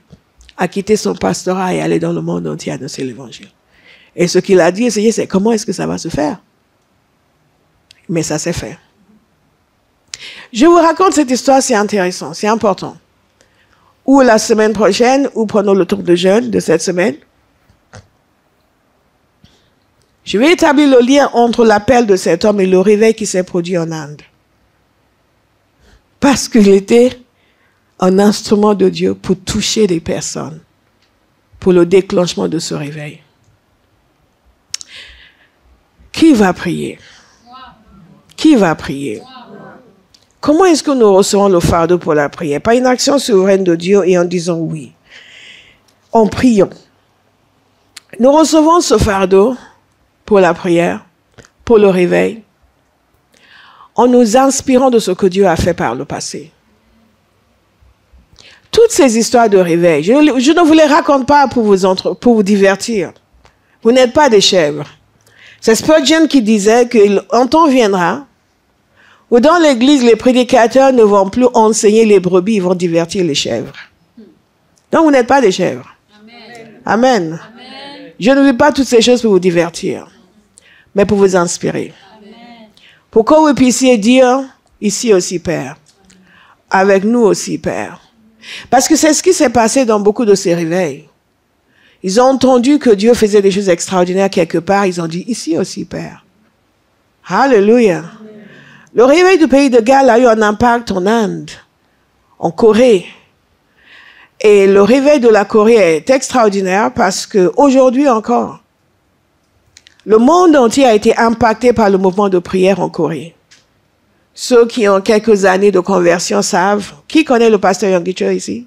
à quitter son pastorat et aller dans le monde entier annoncer l'évangile. Et ce qu'il a dit, c'est comment est-ce que ça va se faire? Mais ça s'est fait. Je vous raconte cette histoire, c'est intéressant, c'est important. Ou la semaine prochaine, ou prenons le tour de jeûne de cette semaine. Je vais établir le lien entre l'appel de cet homme et le réveil qui s'est produit en Inde. Parce qu'il était un instrument de Dieu pour toucher des personnes, pour le déclenchement de ce réveil. Qui va prier? Qui va prier? Comment est-ce que nous recevons le fardeau pour la prière? Par une action souveraine de Dieu et en disant oui. En priant. Nous recevons ce fardeau pour la prière, pour le réveil, en nous inspirant de ce que Dieu a fait par le passé. Toutes ces histoires de réveil, je ne vous les raconte pas pour vous divertir. Vous n'êtes pas des chèvres. C'est Spurgeon qui disait qu'un temps viendra où dans l'église, les prédicateurs ne vont plus enseigner les brebis, ils vont divertir les chèvres. Donc, vous n'êtes pas des chèvres. Amen. Amen. Amen. Je ne dis pas toutes ces choses pour vous divertir, mais pour vous inspirer. Amen. Pour que vous puissiez dire, ici aussi, Père. Avec nous aussi, Père. Parce que c'est ce qui s'est passé dans beaucoup de ces réveils. Ils ont entendu que Dieu faisait des choses extraordinaires quelque part. Ils ont dit, ici aussi, Père. Alléluia. Le réveil du pays de Galles a eu un impact en Inde, en Corée. Et le réveil de la Corée est extraordinaire parce qu'aujourd'hui encore, le monde entier a été impacté par le mouvement de prière en Corée. Ceux qui ont quelques années de conversion savent. Qui connaît le pasteur Yonggi Cho ici?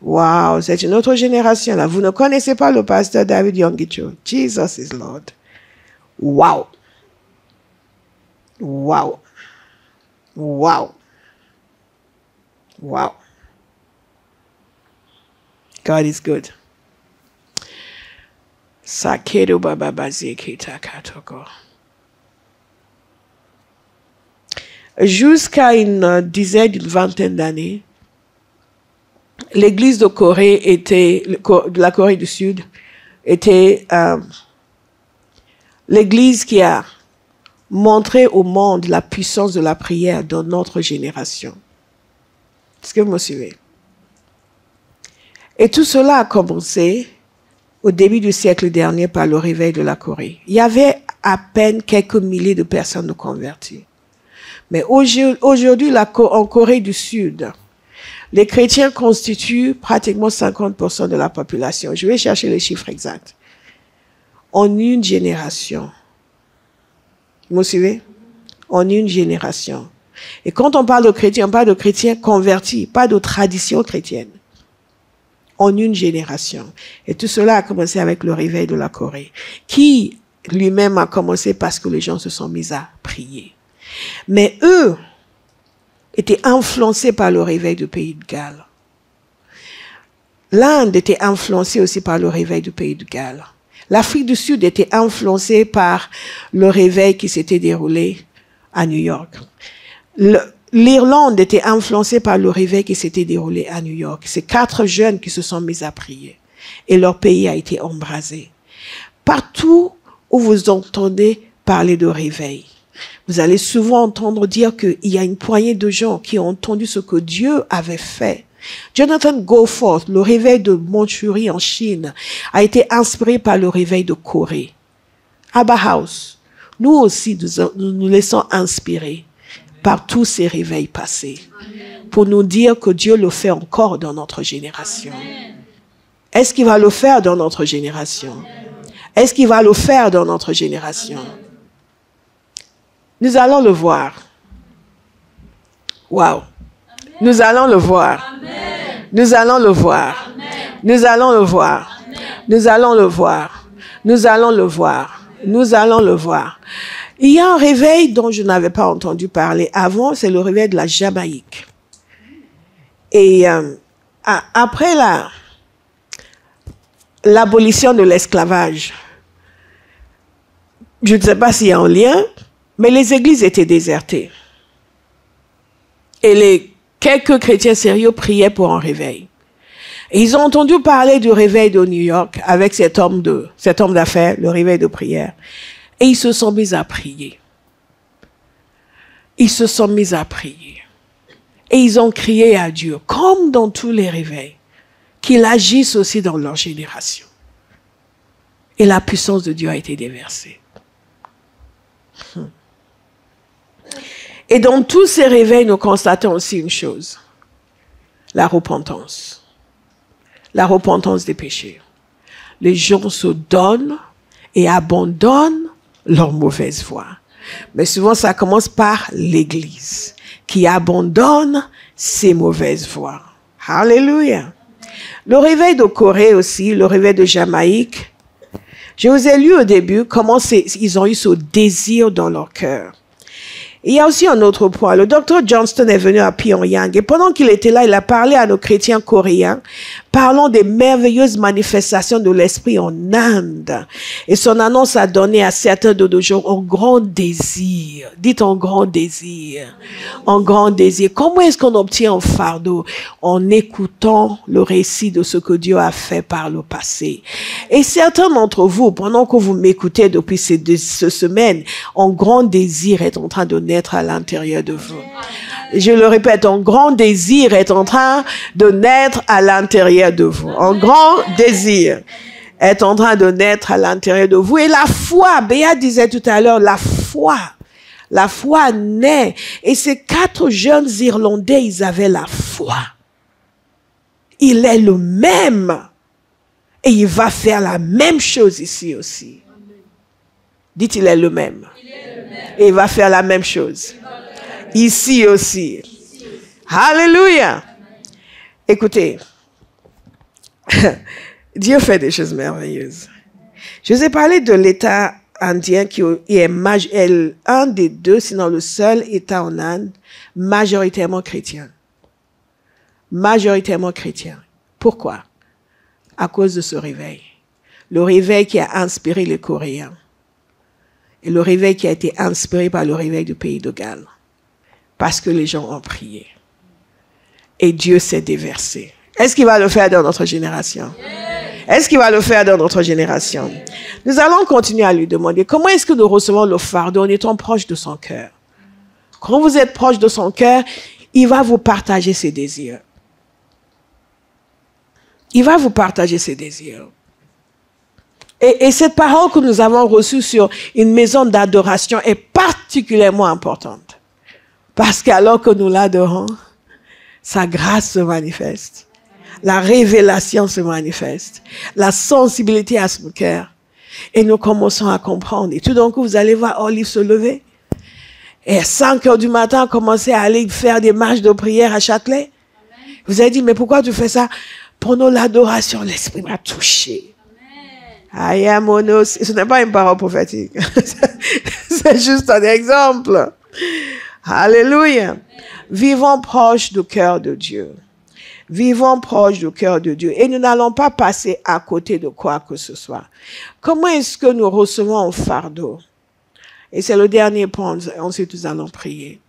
Wow, c'est une autre génération là. Vous ne connaissez pas le pasteur David Yonggi Cho. Jesus is Lord. Wow. Wow. Wow. Wow. God is good. Sakedo baba bazeke takatoko. Jusqu'à une dizaine, une vingtaine d'années, l'église de Corée de la Corée du Sud était l'église qui a montré au monde la puissance de la prière dans notre génération. Est-ce que vous me suivez? Et tout cela a commencé au début du siècle dernier par le réveil de la Corée. Il y avait à peine quelques milliers de personnes converties. Mais aujourd'hui, en Corée du Sud, les chrétiens constituent pratiquement 50% de la population. Je vais chercher les chiffres exacts. En une génération. Vous me suivez? En une génération. Et quand on parle de chrétiens, on parle de chrétiens convertis, pas de tradition chrétienne. En une génération. Et tout cela a commencé avec le réveil de la Corée, qui lui-même a commencé parce que les gens se sont mis à prier. Mais eux étaient influencés par le réveil du pays de Galles. L'Inde était influencée aussi par le réveil du pays de Galles. L'Afrique du Sud était influencée par le réveil qui s'était déroulé à New York. L'Irlande était influencée par le réveil qui s'était déroulé à New York. C'est 4 jeunes qui se sont mis à prier. Et leur pays a été embrasé. Partout où vous entendez parler de réveil, vous allez souvent entendre dire qu'il y a une poignée de gens qui ont entendu ce que Dieu avait fait. Jonathan Goforth, le réveil de Mandchourie en Chine, a été inspiré par le réveil de Corée. Abba House, nous aussi, nous laissons inspirer par tous ces réveils passés pour nous dire que Dieu le fait encore dans notre génération. Est-ce qu'il va le faire dans notre génération? Est-ce qu'il va le faire dans notre génération? Nous allons le voir. Wow. Nous allons le voir. Nous allons le voir. Nous allons le voir. Nous allons le voir. Nous allons le voir. Nous allons le voir. Il y a un réveil dont je n'avais pas entendu parler avant, c'est le réveil de la Jamaïque. Et après l'abolition de l'esclavage, je ne sais pas s'il y a un lien, mais les églises étaient désertées. Et les quelques chrétiens sérieux priaient pour un réveil. Et ils ont entendu parler du réveil de New York avec cet homme d'affaires, le réveil de prière. Et ils se sont mis à prier. Ils se sont mis à prier. Et ils ont crié à Dieu, comme dans tous les réveils, qu'il agisse aussi dans leur génération. Et la puissance de Dieu a été déversée. Et dans tous ces réveils, nous constatons aussi une chose. La repentance. La repentance des péchés. Les gens se donnent et abandonnent leur mauvaise voie. Mais souvent, ça commence par l'Église qui abandonne ses mauvaises voies. Alléluia. Le réveil de Corée aussi, le réveil de Jamaïque. Je vous ai lu au début comment ils ont eu ce désir dans leur cœur. Il y a aussi un autre point. Le docteur Johnston est venu à Pyongyang et pendant qu'il était là, il a parlé à nos chrétiens coréens, parlant des merveilleuses manifestations de l'esprit en Inde. Et son annonce a donné à certains de nos jours un grand désir. Dites un grand désir. Un grand désir. Comment est-ce qu'on obtient un fardeau? En écoutant le récit de ce que Dieu a fait par le passé. Et certains d'entre vous, pendant que vous m'écoutez depuis ces semaines, un grand désir est en train de naître à l'intérieur de vous. Je le répète, un grand désir est en train de naître à l'intérieur de vous. Un grand désir est en train de naître à l'intérieur de vous. Et la foi, Béa disait tout à l'heure, la foi naît. Et ces 4 jeunes Irlandais, ils avaient la foi. Il est le même. Et il va faire la même chose ici aussi. Dites, il est le même. Et il va faire la même chose. Ici aussi. Alléluia. Écoutez, Dieu fait des choses merveilleuses. Je vous ai parlé de l'État indien qui est un des deux, sinon le seul État en Inde, majoritairement chrétien. Majoritairement chrétien. Pourquoi? À cause de ce réveil. Le réveil qui a inspiré les Coréens. Et le réveil qui a été inspiré par le réveil du pays de Galles. Parce que les gens ont prié. Et Dieu s'est déversé. Est-ce qu'il va le faire dans notre génération? Est-ce qu'il va le faire dans notre génération? Nous allons continuer à lui demander comment est-ce que nous recevons le fardeau en étant proche de son cœur. Quand vous êtes proche de son cœur, il va vous partager ses désirs. Il va vous partager ses désirs. Et cette parole que nous avons reçue sur une maison d'adoration est particulièrement importante. Parce qu'alors que nous l'adorons, sa grâce se manifeste. La révélation se manifeste. La sensibilité à son cœur. Et nous commençons à comprendre. Et tout d'un coup, vous allez voir Olive se lever. Et à 5 heures du matin, commencer à aller faire des marches de prière à Châtelet. Amen. Vous avez dit, mais pourquoi tu fais ça? Pendant l'adoration, l'Esprit m'a touché. Amen. Ce n'est pas une parole prophétique. C'est juste un exemple. Alléluia. Amen. Vivons proche du cœur de Dieu. Vivons proche du cœur de Dieu. Et nous n'allons pas passer à côté de quoi que ce soit. Comment est-ce que nous recevons un fardeau? Et c'est le dernier point. Ensuite, nous allons prier.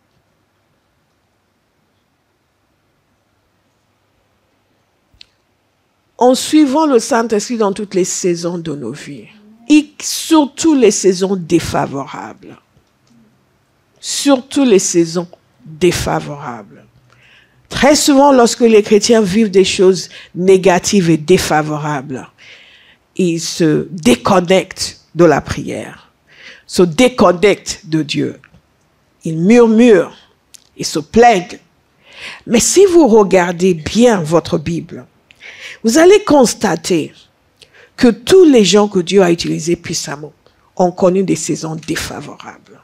En suivant le Saint-Esprit dans toutes les saisons de nos vies. Et surtout les saisons défavorables. Surtout les saisons défavorables. Très souvent, lorsque les chrétiens vivent des choses négatives et défavorables, ils se déconnectent de la prière, se déconnectent de Dieu. Ils murmurent, ils se plaignent. Mais si vous regardez bien votre Bible, vous allez constater que tous les gens que Dieu a utilisés puissamment ont connu des saisons défavorables.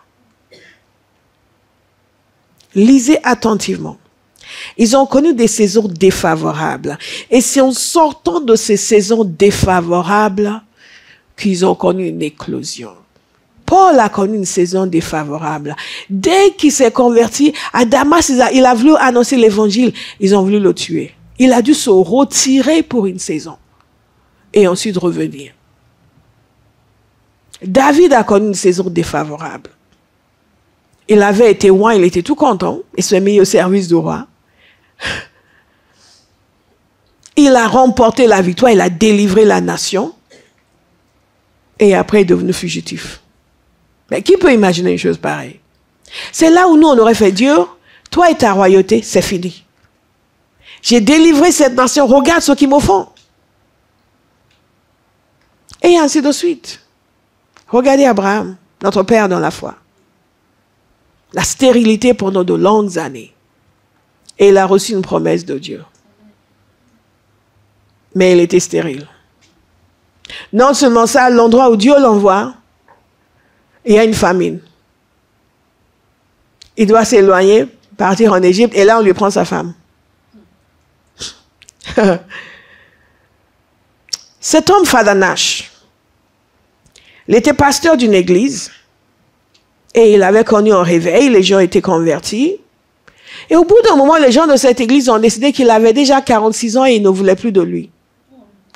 Lisez attentivement. Ils ont connu des saisons défavorables. Et c'est en sortant de ces saisons défavorables qu'ils ont connu une éclosion. Paul a connu une saison défavorable. Dès qu'il s'est converti à Damas, il a voulu annoncer l'évangile. Ils ont voulu le tuer. Il a dû se retirer pour une saison. Et ensuite revenir. David a connu une saison défavorable. Il avait été roi, il était tout content. Il s'est mis au service du roi. Il a remporté la victoire, il a délivré la nation. Et après, il est devenu fugitif. Mais qui peut imaginer une chose pareille? C'est là où nous, on aurait fait, Dieu, toi et ta royauté, c'est fini. J'ai délivré cette nation, regarde ce qu'ils me font. Et ainsi de suite. Regardez Abraham, notre père dans la foi. La stérilité pendant de longues années. Et il a reçu une promesse de Dieu. Mais il était stérile. Non seulement ça, l'endroit où Dieu l'envoie, il y a une famine. Il doit s'éloigner, partir en Égypte, et là on lui prend sa femme. Cet homme Fadanash, il était pasteur d'une église, et il avait connu un réveil, les gens étaient convertis. Et au bout d'un moment, les gens de cette église ont décidé qu'il avait déjà 46 ans et ils ne voulaient plus de lui.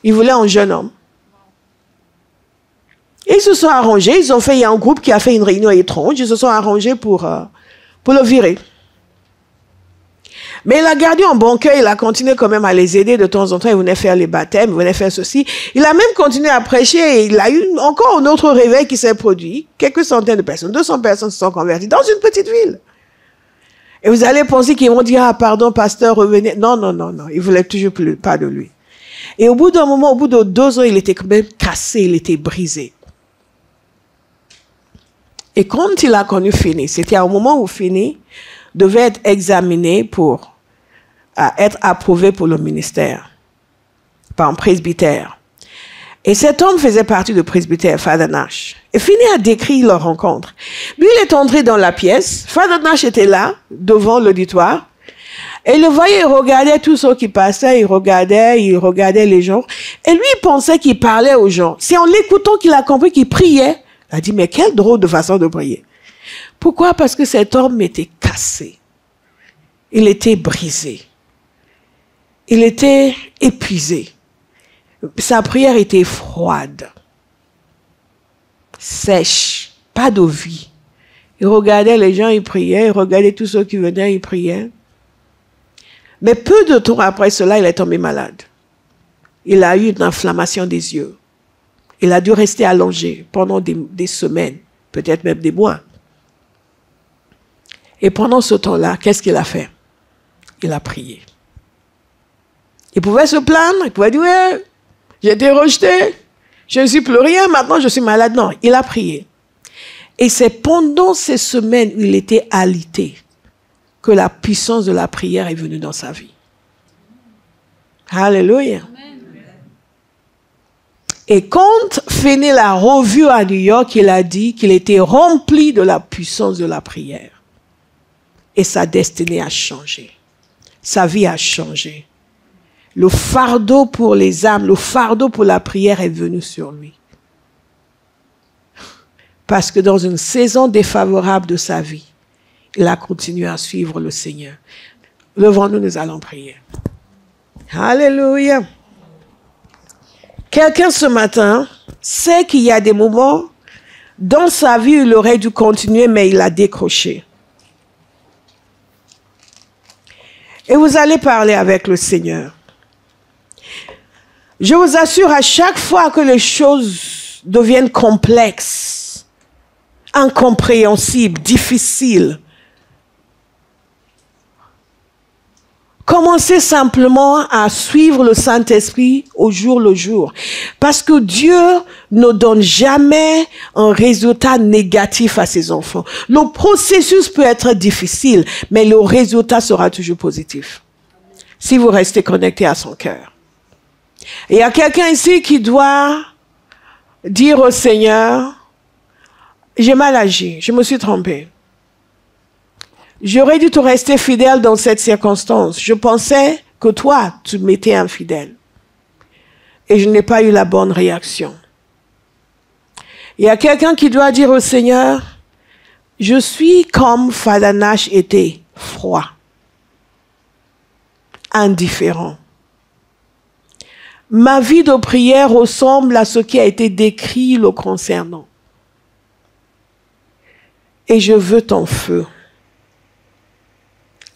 Ils voulaient un jeune homme. Et ils se sont arrangés, il y a un groupe qui a fait une réunion étrange, ils se sont arrangés pour le virer. Mais il a gardé un bon cœur, il a continué quand même à les aider de temps en temps, il venait faire les baptêmes, il venait faire ceci. Il a même continué à prêcher et il a eu encore un autre réveil qui s'est produit. Quelques centaines de personnes, 200 personnes se sont converties dans une petite ville. Et vous allez penser qu'ils vont dire, ah pardon, pasteur, revenez. Non, non, non, non, ils ne voulaient toujours plus, pas de lui. Et au bout d'un moment, au bout de 2 ans, il était quand même cassé, il était brisé. Et quand il a connu Finney, c'était à un moment où Finney devait être examiné pour être approuvé pour le ministère par un presbytère. Et cet homme faisait partie du presbytère, Father Nash. Et Finney a décrit leur rencontre. Lui, il est entré dans la pièce. Father Nash était là, devant l'auditoire. Et il le voyait, il regardait tous ceux qui passaient, il regardait les gens. Et lui, il pensait qu'il parlait aux gens. C'est en l'écoutant qu'il a compris qu'il priait Elle a dit, mais quelle drôle de façon de prier. Pourquoi? Parce que cet homme était cassé. Il était brisé. Il était épuisé. Sa prière était froide, sèche, pas de vie. Il regardait les gens, il priait, il regardait tous ceux qui venaient, il priait. Mais peu de temps après cela, il est tombé malade. Il a eu une inflammation des yeux. Il a dû rester allongé pendant des semaines, peut-être même des mois. Et pendant ce temps-là, qu'est-ce qu'il a fait? Il a prié. Il pouvait se plaindre, il pouvait dire, ouais, j'ai été rejeté, je ne suis plus rien, maintenant je suis malade. Non, il a prié. Et c'est pendant ces semaines où il était alité que la puissance de la prière est venue dans sa vie. Alléluia. Et quand Finney l'a revu à New York, il a dit qu'il était rempli de la puissance de la prière. Et sa destinée a changé. Sa vie a changé. Le fardeau pour les âmes, le fardeau pour la prière est venu sur lui. Parce que dans une saison défavorable de sa vie, il a continué à suivre le Seigneur. Levons-nous, nous allons prier. Alléluia. Quelqu'un ce matin sait qu'il y a des moments dans sa vie où il aurait dû continuer, mais il a décroché. Et vous allez parler avec le Seigneur. Je vous assure, à chaque fois que les choses deviennent complexes, incompréhensibles, difficiles, commencez simplement à suivre le Saint-Esprit au jour le jour. Parce que Dieu ne donne jamais un résultat négatif à ses enfants. Le processus peut être difficile, mais le résultat sera toujours positif. Si vous restez connecté à son cœur. Il y a quelqu'un ici qui doit dire au Seigneur, j'ai mal agi, je me suis trompé. J'aurais dû te rester fidèle dans cette circonstance. Je pensais que toi, tu m'étais infidèle. Et je n'ai pas eu la bonne réaction. Il y a quelqu'un qui doit dire au Seigneur, je suis comme Father Nash était, froid, indifférent. Ma vie de prière ressemble à ce qui a été décrit le concernant. Et je veux ton feu.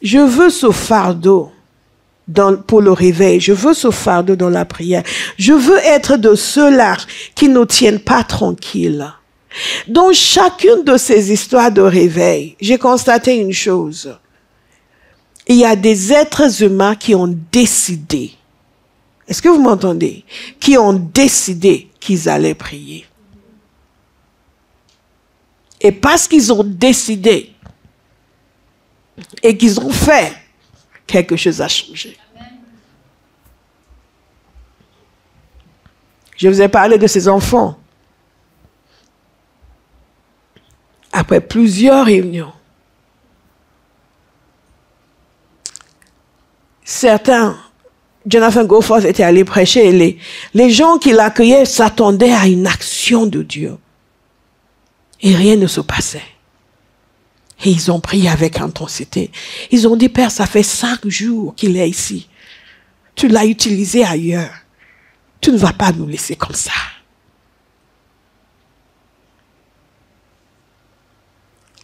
Je veux ce fardeau pour le réveil. Je veux ce fardeau dans la prière. Je veux être de ceux-là qui ne tiennent pas tranquilles. Dans chacune de ces histoires de réveil, j'ai constaté une chose. Il y a des êtres humains qui ont décidé, est-ce que vous m'entendez? Qui ont décidé qu'ils allaient prier. Et parce qu'ils ont décidé et qu'ils ont fait, quelque chose a changé. Je vous ai parlé de ces enfants. Après plusieurs réunions, certains, Jonathan Goforth était allé prêcher et les gens qui l'accueillaient s'attendaient à une action de Dieu. Et rien ne se passait. Et ils ont prié avec intensité. Ils ont dit, Père, ça fait 5 jours qu'il est ici. Tu l'as utilisé ailleurs. Tu ne vas pas nous laisser comme ça.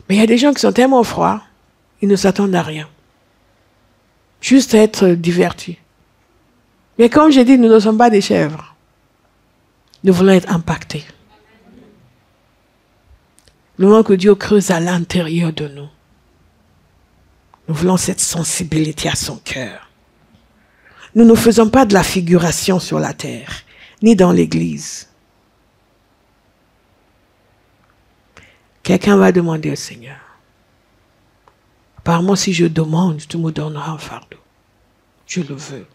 Mais il y a des gens qui sont tellement froids, ils ne s'attendent à rien. Juste à être divertis. Mais comme j'ai dit, nous ne sommes pas des chèvres. Nous voulons être impactés. Nous voulons que Dieu creuse à l'intérieur de nous. Nous voulons cette sensibilité à son cœur. Nous ne faisons pas de la figuration sur la terre, ni dans l'église. Quelqu'un va demander au Seigneur. Apparemment, si je demande, tu me donneras un fardeau. Je le veux.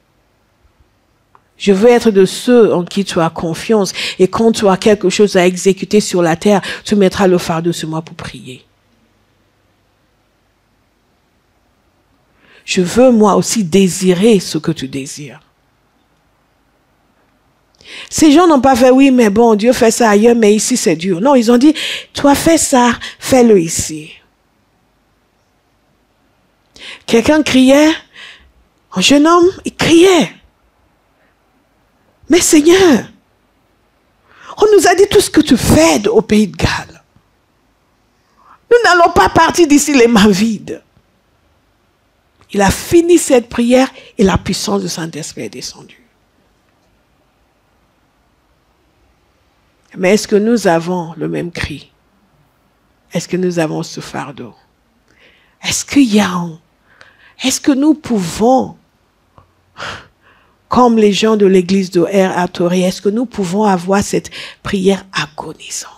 Je veux être de ceux en qui tu as confiance. Et quand tu as quelque chose à exécuter sur la terre, tu mettras le fardeau sur moi pour prier. Je veux moi aussi désirer ce que tu désires. Ces gens n'ont pas fait, oui, mais bon, Dieu fait ça ailleurs, mais ici c'est dur. Non, ils ont dit, toi fais ça, fais-le ici. Quelqu'un criait, un jeune homme, il criait. Mais Seigneur, on nous a dit tout ce que tu fais au pays de Galles. Nous n'allons pas partir d'ici les mains vides. Il a fini cette prière et la puissance du Saint-Esprit est descendue. Mais est-ce que nous avons le même cri? Est-ce que nous avons ce fardeau? Est-ce que nous pouvons, comme les gens de l'église de à Toré, est-ce que nous pouvons avoir cette prière agonisante?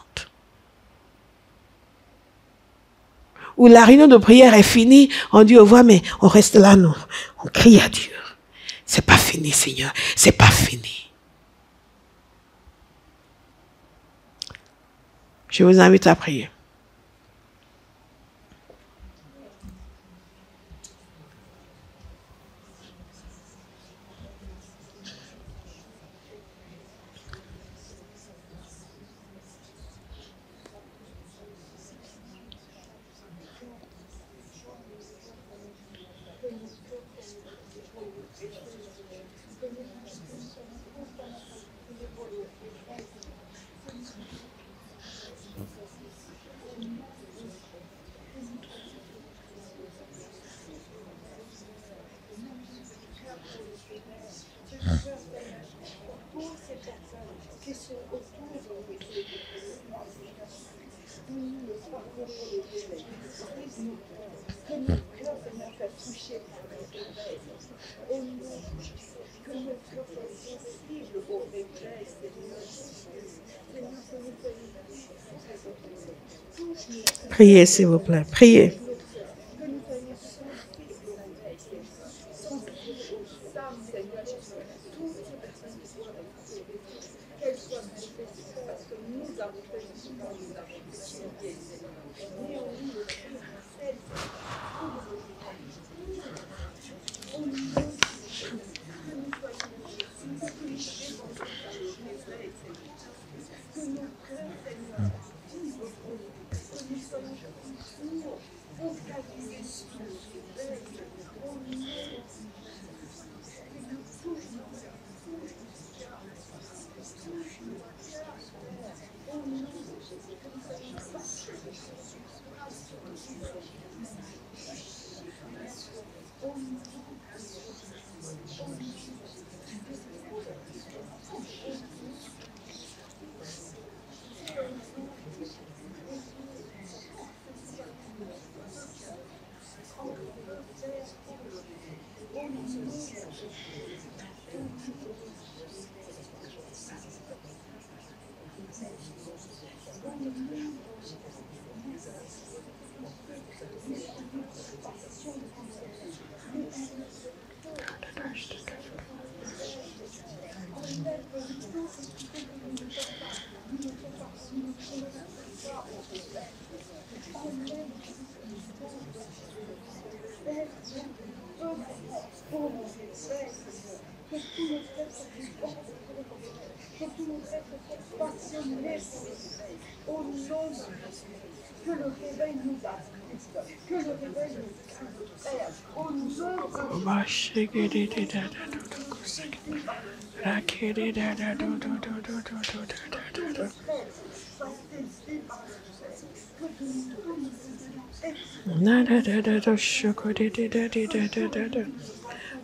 Où la réunion de prière est finie, on dit au revoir, mais on reste là, nous. On crie à Dieu. C'est pas fini, Seigneur. C'est pas fini. Je vous invite à prier. Priez, s'il vous plaît. Priez.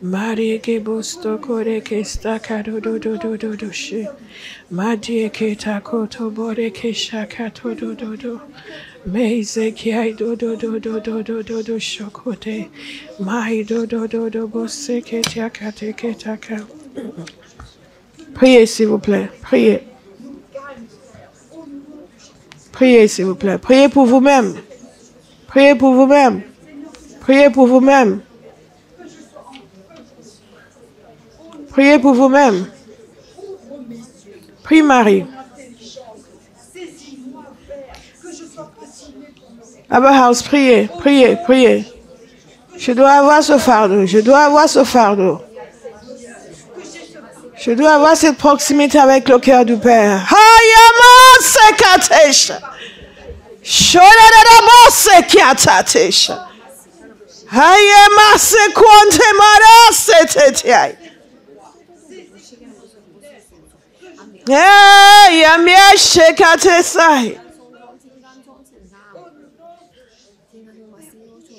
Marie que busto core que sta caro do she. Madie que takoto bore que shakato do. Meize que ai do shokote. Mai do bosse que tiakate que taka. Priez s'il vous plaît, priez. Priez s'il vous plaît, priez pour vous-même. Priez pour vous-même. Priez pour vous-même. Priez pour vous-même. Prie Marie. Abba House, priez, priez, priez. Je dois avoir ce fardeau, je dois avoir ce fardeau. Je dois avoir cette proximité avec le cœur du Père. Hayama sekatesha. Shodarabo sekiatatesha. Hayama sekwante mara setetiai. Yamia shekatesai.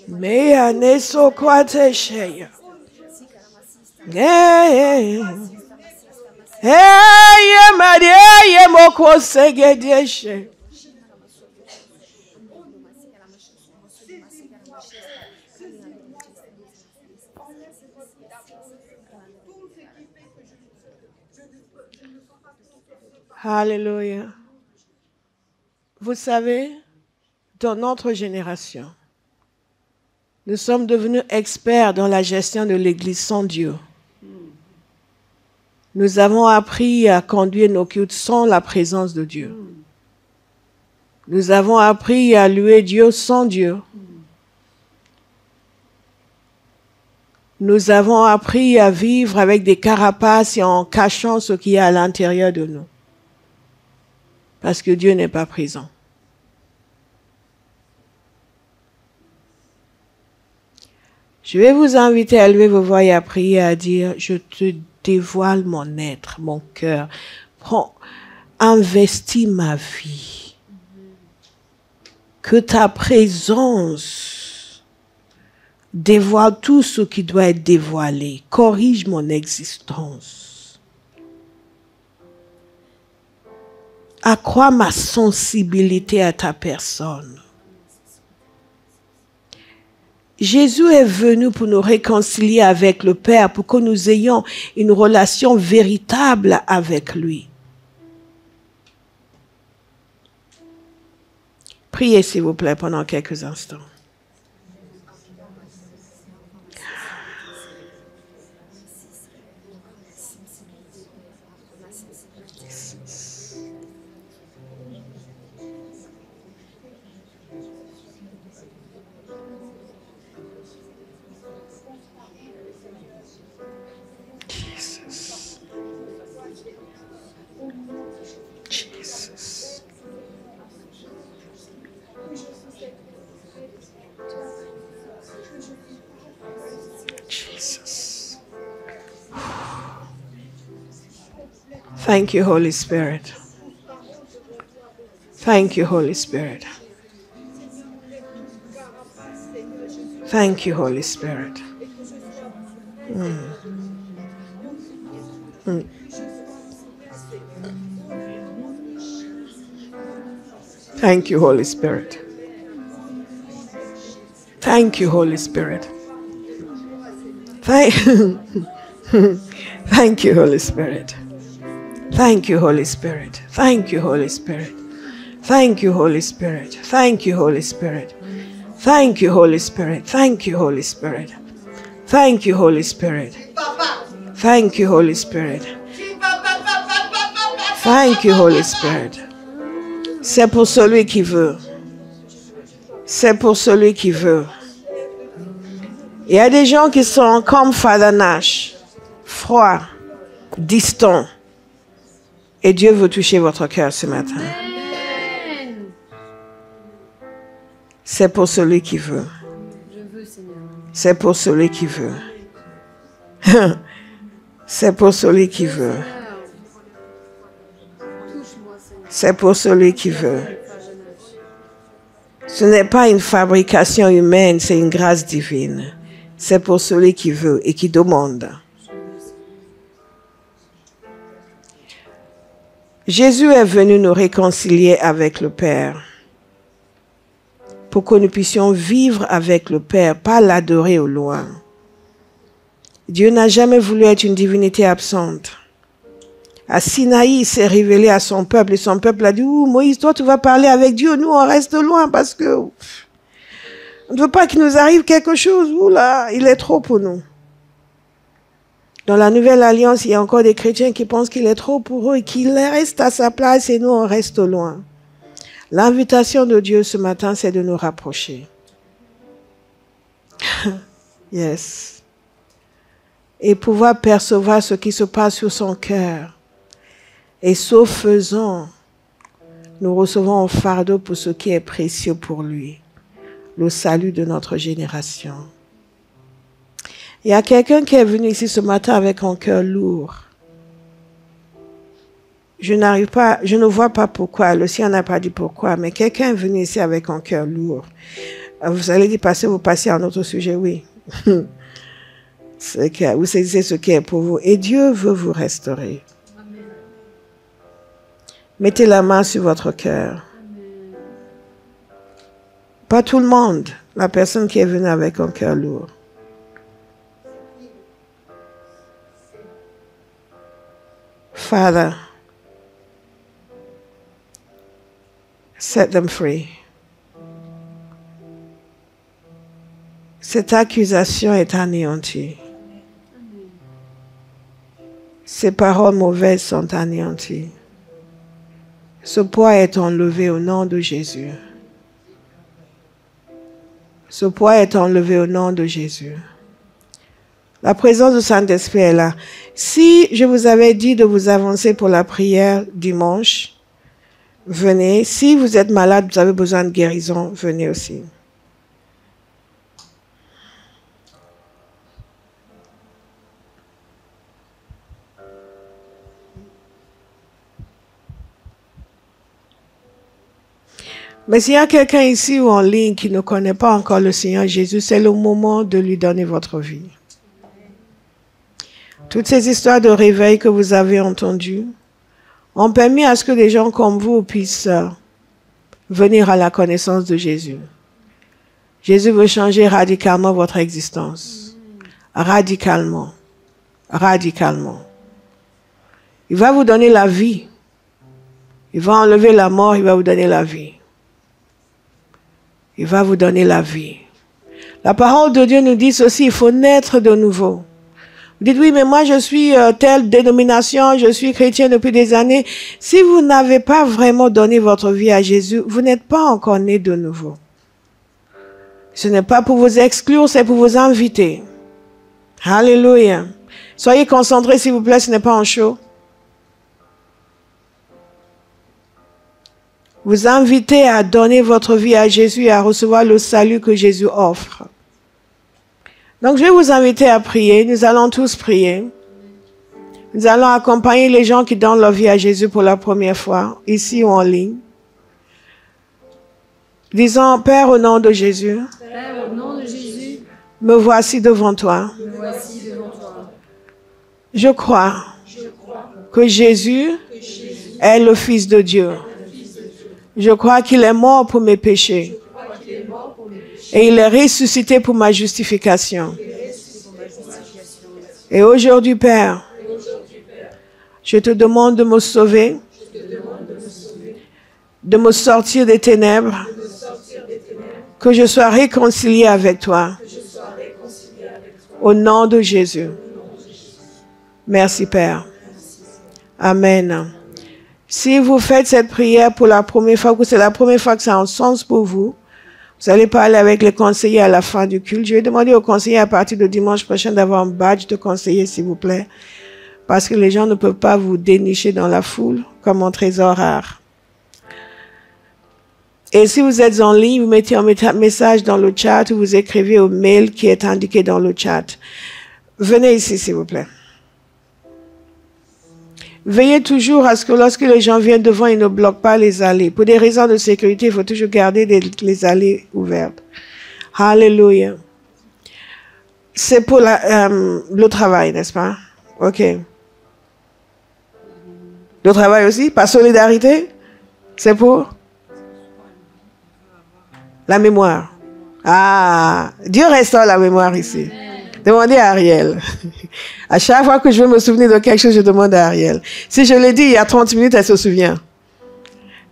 Meya neso kwatesheya. Maria moko segedeshe. Alléluia. Vous savez, dans notre génération, nous sommes devenus experts dans la gestion de l'Église sans Dieu. Nous avons appris à conduire nos cultes sans la présence de Dieu. Nous avons appris à louer Dieu sans Dieu. Nous avons appris à vivre avec des carapaces et en cachant ce qui est à l'intérieur de nous. Parce que Dieu n'est pas présent. Je vais vous inviter à lever vos voix et à prier, à dire, je te dévoile mon être, mon cœur. Prends, investis ma vie. Que ta présence dévoile tout ce qui doit être dévoilé. Corrige mon existence. Accrois ma sensibilité à ta personne. Jésus est venu pour nous réconcilier avec le Père, pour que nous ayons une relation véritable avec lui. Priez s'il vous plaît pendant quelques instants. Thank you, Holy Spirit. Thank you, Holy Spirit. Thank you, Holy Spirit. Thank you, Holy Spirit. Thank you, Holy Spirit. Thank you, Holy Spirit. Thank you, Holy Spirit. Thank you, Holy Spirit. Thank you, Holy Spirit. Thank you, Holy Spirit. Thank you, Holy Spirit. Thank you, Holy Spirit. Thank you, Holy Spirit. Thank you, Holy Spirit. Thank you, Holy Spirit. C'est pour celui qui veut. C'est pour celui qui veut. Il y a des gens qui sont comme Father Nash, froids, distants. Et Dieu veut toucher votre cœur ce matin. C'est pour celui qui veut. C'est pour celui qui veut. C'est pour celui qui veut. C'est pour celui qui veut. Ce n'est pas une fabrication humaine, c'est une grâce divine. C'est pour celui qui veut et qui demande. Jésus est venu nous réconcilier avec le Père pour que nous puissions vivre avec le Père, pas l'adorer au loin. Dieu n'a jamais voulu être une divinité absente. À Sinaï, il s'est révélé à son peuple et son peuple a dit « Ouh, Moïse, toi tu vas parler avec Dieu, nous on reste loin parce que on ne veut pas qu'il nous arrive quelque chose. Ouh là, il est trop pour nous. » Dans la Nouvelle Alliance, il y a encore des chrétiens qui pensent qu'il est trop pour eux et qu'il reste à sa place et nous, on reste loin. L'invitation de Dieu ce matin, c'est de nous rapprocher. Yes. et pouvoir percevoir ce qui se passe sur son cœur. Et ce faisant, nous recevons un fardeau pour ce qui est précieux pour lui, le salut de notre génération. Il y a quelqu'un qui est venu ici ce matin avec un cœur lourd. Je ne vois pas pourquoi, le ciel n'a pas dit pourquoi, mais quelqu'un est venu ici avec un cœur lourd. Vous allez dire, vous passez à un autre sujet, oui. Vous saisissez ce qui est pour vous. Et Dieu veut vous restaurer. Amen. Mettez la main sur votre cœur. Pas tout le monde, la personne qui est venue avec un cœur lourd. Father, set them free. Cette accusation est anéantie. Ces paroles mauvaises sont anéanties. Ce poids est enlevé au nom de Jésus. Ce poids est enlevé au nom de Jésus. La présence du Saint-Esprit est là. Si je vous avais dit de vous avancer pour la prière dimanche, venez. Si vous êtes malade, vous avez besoin de guérison, venez aussi. Mais s'il y a quelqu'un ici ou en ligne qui ne connaît pas encore le Seigneur Jésus, c'est le moment de lui donner votre vie. Toutes ces histoires de réveil que vous avez entendues ont permis à ce que des gens comme vous puissent venir à la connaissance de Jésus. Jésus veut changer radicalement votre existence. Radicalement. Radicalement. Il va vous donner la vie. Il va enlever la mort, il va vous donner la vie. Il va vous donner la vie. La parole de Dieu nous dit ceci, il faut naître de nouveau. Vous dites, oui, mais moi je suis telle dénomination, je suis chrétien depuis des années. Si vous n'avez pas vraiment donné votre vie à Jésus, vous n'êtes pas encore né de nouveau. Ce n'est pas pour vous exclure, c'est pour vous inviter. Alléluia. Soyez concentrés, s'il vous plaît, ce n'est pas un show. Vous invitez à donner votre vie à Jésus et à recevoir le salut que Jésus offre. Donc, je vais vous inviter à prier. Nous allons tous prier. Nous allons accompagner les gens qui donnent leur vie à Jésus pour la première fois, ici ou en ligne. Disons, Père, au nom de Jésus, Père, au nom de Jésus, me voici devant toi. me voici devant toi. Je crois que Jésus est le Fils de Dieu. Je crois qu'il est mort pour mes péchés. Et il est ressuscité pour ma justification. Et aujourd'hui, Père, je te demande de me sauver, de me sortir des ténèbres, que je sois réconcilié avec toi. Au nom de Jésus. Merci, Père. Amen. Si vous faites cette prière pour la première fois, que c'est la première fois que ça a un sens pour vous, vous allez parler avec les conseillers à la fin du culte. Je vais demander aux conseillers à partir de dimanche prochain d'avoir un badge de conseiller, s'il vous plaît, parce que les gens ne peuvent pas vous dénicher dans la foule comme un trésor rare. Et si vous êtes en ligne, vous mettez un message dans le chat ou vous écrivez au mail qui est indiqué dans le chat. Venez ici, s'il vous plaît. Veillez toujours à ce que lorsque les gens viennent devant, ils ne bloquent pas les allées. Pour des raisons de sécurité, il faut toujours garder les allées ouvertes. Alléluia. C'est pour le travail, n'est-ce pas? OK. Le travail aussi? Par solidarité? C'est pour? La mémoire. Ah, Dieu restaure la mémoire ici. Demandez à Ariel. À chaque fois que je veux me souvenir de quelque chose, je demande à Ariel. Si je l'ai dit il y a 30 minutes, elle se souvient.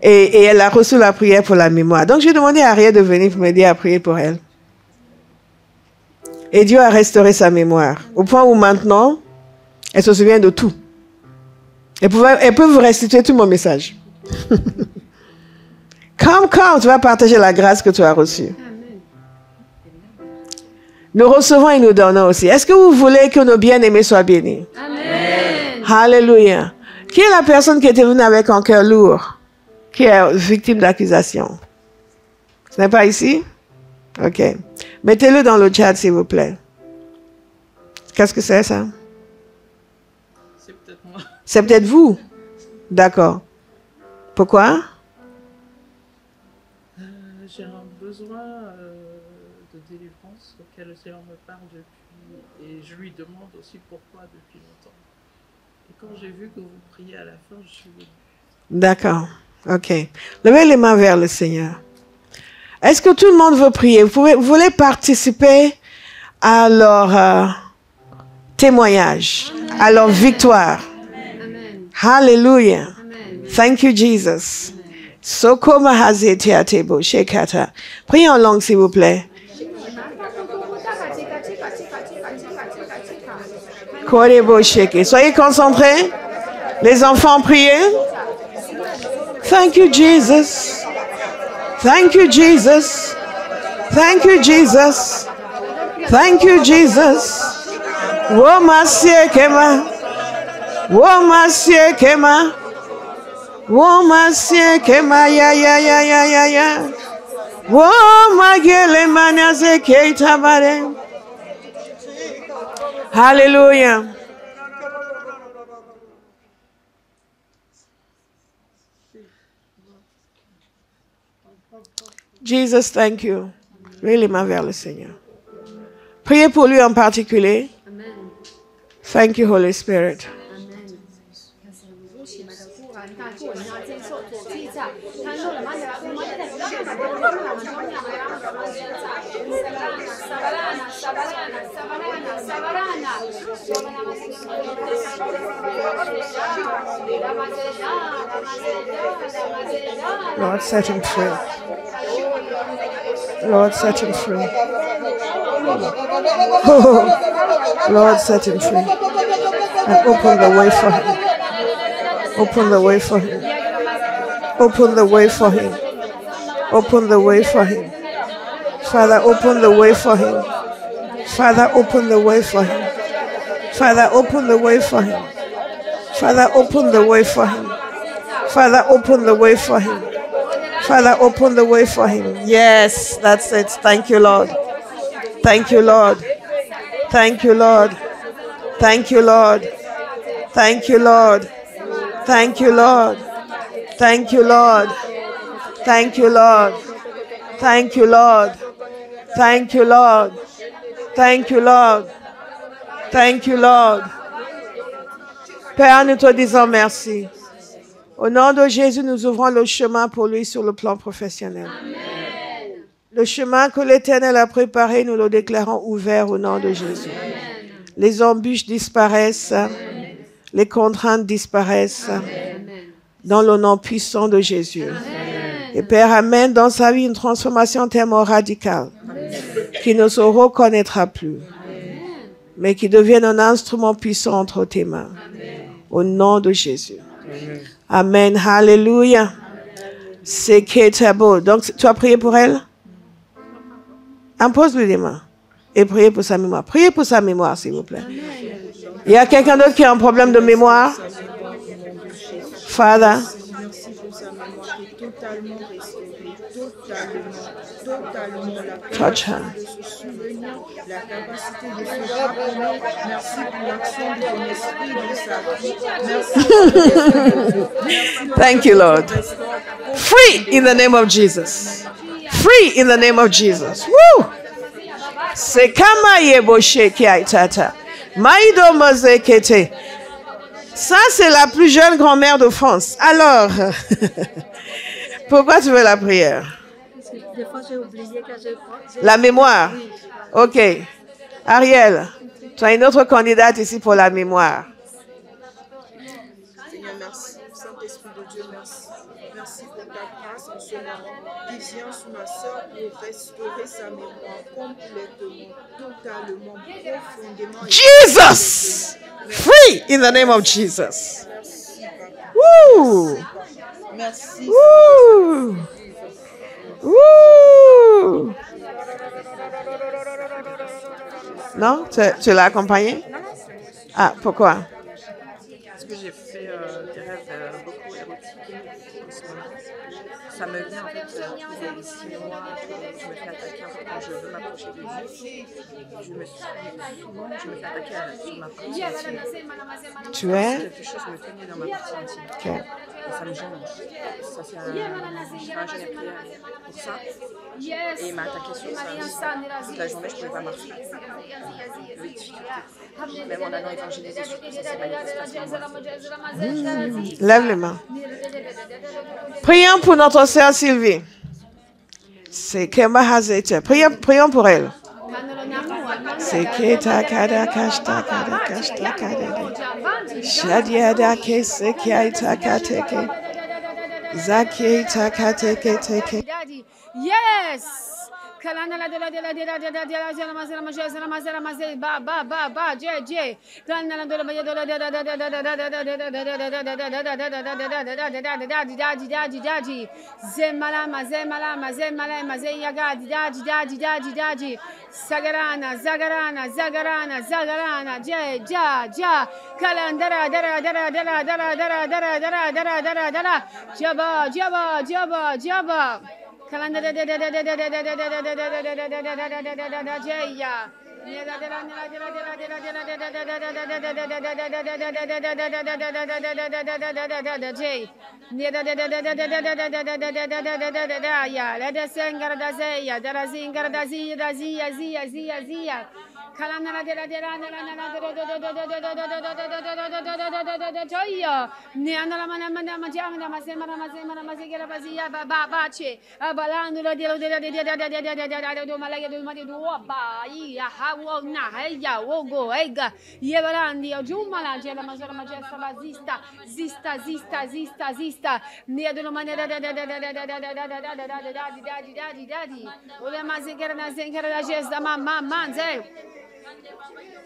Et elle a reçu la prière pour la mémoire. Donc, j'ai demandé à Ariel de venir pour m'aider à prier pour elle. Et Dieu a restauré sa mémoire. Au point où maintenant, elle se souvient de tout. Elle peut vous restituer tout mon message. Comme quand tu vas partager la grâce que tu as reçue. Nous recevons et nous donnons aussi. Est-ce que vous voulez que nos bien-aimés soient bénis? Amen. Alléluia. Qui est la personne qui était venue avec un cœur lourd? Qui est victime d'accusation? Ce n'est pas ici? OK. Mettez-le dans le chat, s'il vous plaît. Qu'est-ce que c'est, ça? C'est peut-être moi. C'est peut-être vous? D'accord. Pourquoi? J'ai un besoin de délivrance auquel le Seigneur me parle depuis, et je lui demande aussi pourquoi depuis longtemps. Et quand j'ai vu que vous priez à la fin, je suis venue. D'accord. OK. Levez les mains vers le Seigneur. Est-ce que tout le monde veut prier? Vous voulez participer à leur témoignage, à leur victoire. Amen. Hallelujah. Amen. Thank you, Jesus. Sokoma hazete atebo shekata. Priez en langue, s'il vous plaît. Korebo sheke. Soyez concentrés. Les enfants, priez. Thank you, Jesus. Thank you, Jesus. Thank you, Jesus. Thank you, Jesus. Womasie kema. Womasie kema. Womasie kema ya ya ya ya ya ya. Womagele manaze keitabare. Hallelujah. Jesus, thank you. Really, main vers le Seigneur. Priez pour lui en particulier. Amen. Thank you, Holy Spirit. Amen. Lord, set him free. Lord, set him free. Oh, Lord, set him free. And open the way for him. Open the way for him. Open the way for him. Open the way for him. Father, open the way for him. Father, open the way for him. Father, open the way for him. Father, open the way for him. Father, open the way for him. Father, open the way for him. Yes, that's it. Thank you, Lord. Thank you, Lord. Thank you, Lord. Thank you, Lord. Thank you, Lord. Thank you, Lord. Thank you, Lord. Thank you, Lord. Thank you, Lord. Thank you, Lord. Thank you, Lord. Thank you, Lord. Père, nous te disons merci. Au nom de Jésus, nous ouvrons le chemin pour lui sur le plan professionnel. Amen. Le chemin que l'Éternel a préparé, nous le déclarons ouvert au nom de Jésus. Amen. Les embûches disparaissent, les contraintes disparaissent dans le nom puissant de Jésus. Et Père, amène dans sa vie une transformation tellement radicale qu'il ne se reconnaîtra plus, mais qui devienne un instrument puissant entre tes mains. Au nom de Jésus. Amen. Hallelujah. C'est beau. Donc, tu as prié pour elle? Impose-lui les mains et priez pour sa mémoire. Priez pour sa mémoire, s'il vous plaît. Il y a quelqu'un d'autre qui a un problème de mémoire? Father. Touch her. La capacité de se rappeler. Merci pour l'action de ton esprit dans sa vie. Merci. Thank you, Lord. Free in the name of Jesus. Free in the name of Jesus. Woo! Sekama yebo sheki aitata. Maïdo mozekete. Ça, c'est la plus jeune grand-mère de France. Alors, pourquoi tu veux la prière? Des fois, j'ai oublié que j'ai... La mémoire. OK. Ariel, tu as une autre candidate ici pour la mémoire. Seigneur, merci. Saint-Esprit de Dieu, merci. Merci pour ta grâce en ce moment qui vient sur ma soeur pour restaurer sa mémoire complètement, totalement, profondément. Jesus! Free in the name of Jesus. Woo! Merci. Non? Tu l'as accompagné? Non, non, Ah, pourquoi? parce que j'ai fait des rêves beaucoup érotiques en ce moment. Ça me vient en fait tous les 6 mois que je me fais attaquer en fait, quand je veux m'approcher de lui. Souvent, je me fais attaquer sur ma partie intime. Tu es? Quelque chose me tenait dans ma partie intime. Ok. Et ça me gêne. Ça fait un jeûne et prière pour ça. Et il m'a attaqué sur ça. Toute la journée, je ne pouvais pas marcher. J'avais des difficultés. Même en allant évangéliser, surtout, ça s'est manifesté à ce moment-là. Lève les mains. Prions pour notre sœur Sylvie. C'est Kemba Hazete. Prions pour elle. C'est Keta Kada Kashta Kada Kashta Kada. Shadiada Kese Kiaita Kateke. Zakieta Kateke Teke. Yes. Kalana la de la de la de la de la de la de la mazela mazela mazela mazela ba je kalana la de la de la de la de la zemala mazemala mazemala mazeya gadi daji sagarana zagarana zagarana zagarana je ja kalandara dara jaba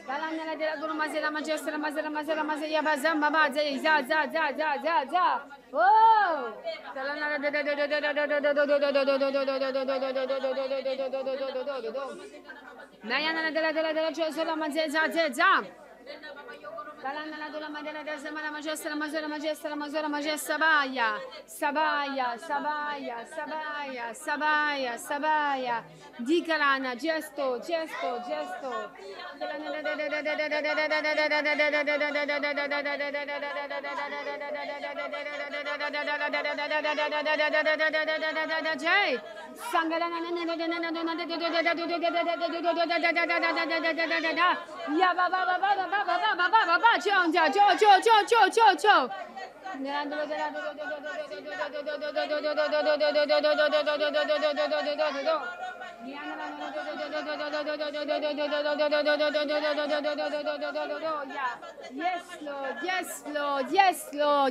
Kalana de la guru mazela majestra mazela bazamba baze za. Oh! Kalana Nayana de la chosola mazeza za. Kalana de la madela de semana majestra sabaya. Di kalana gesto.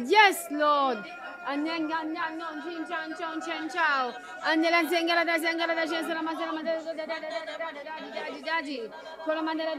Yes, Lord. Anenga non chin ciao. Andela zengala da jezela mazela daji. Kola mandela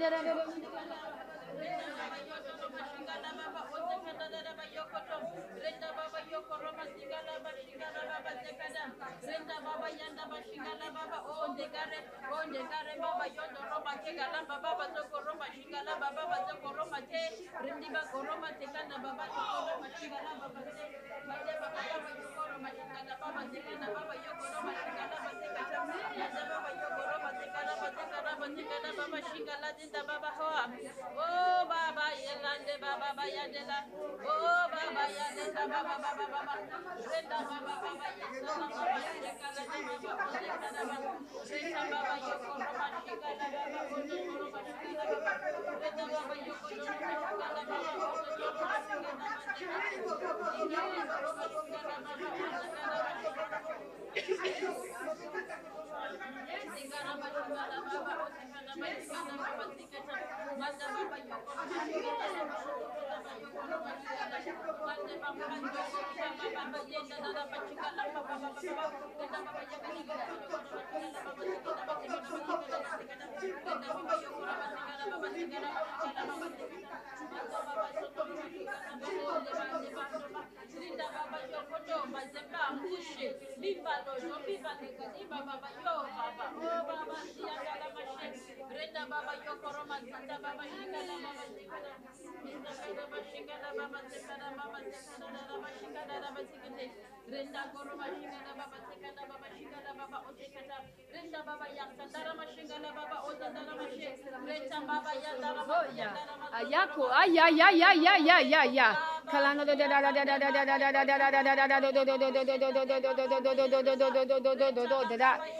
Ayako, ay, ay, ay, ay, ay, ay, ay, ay. Kalano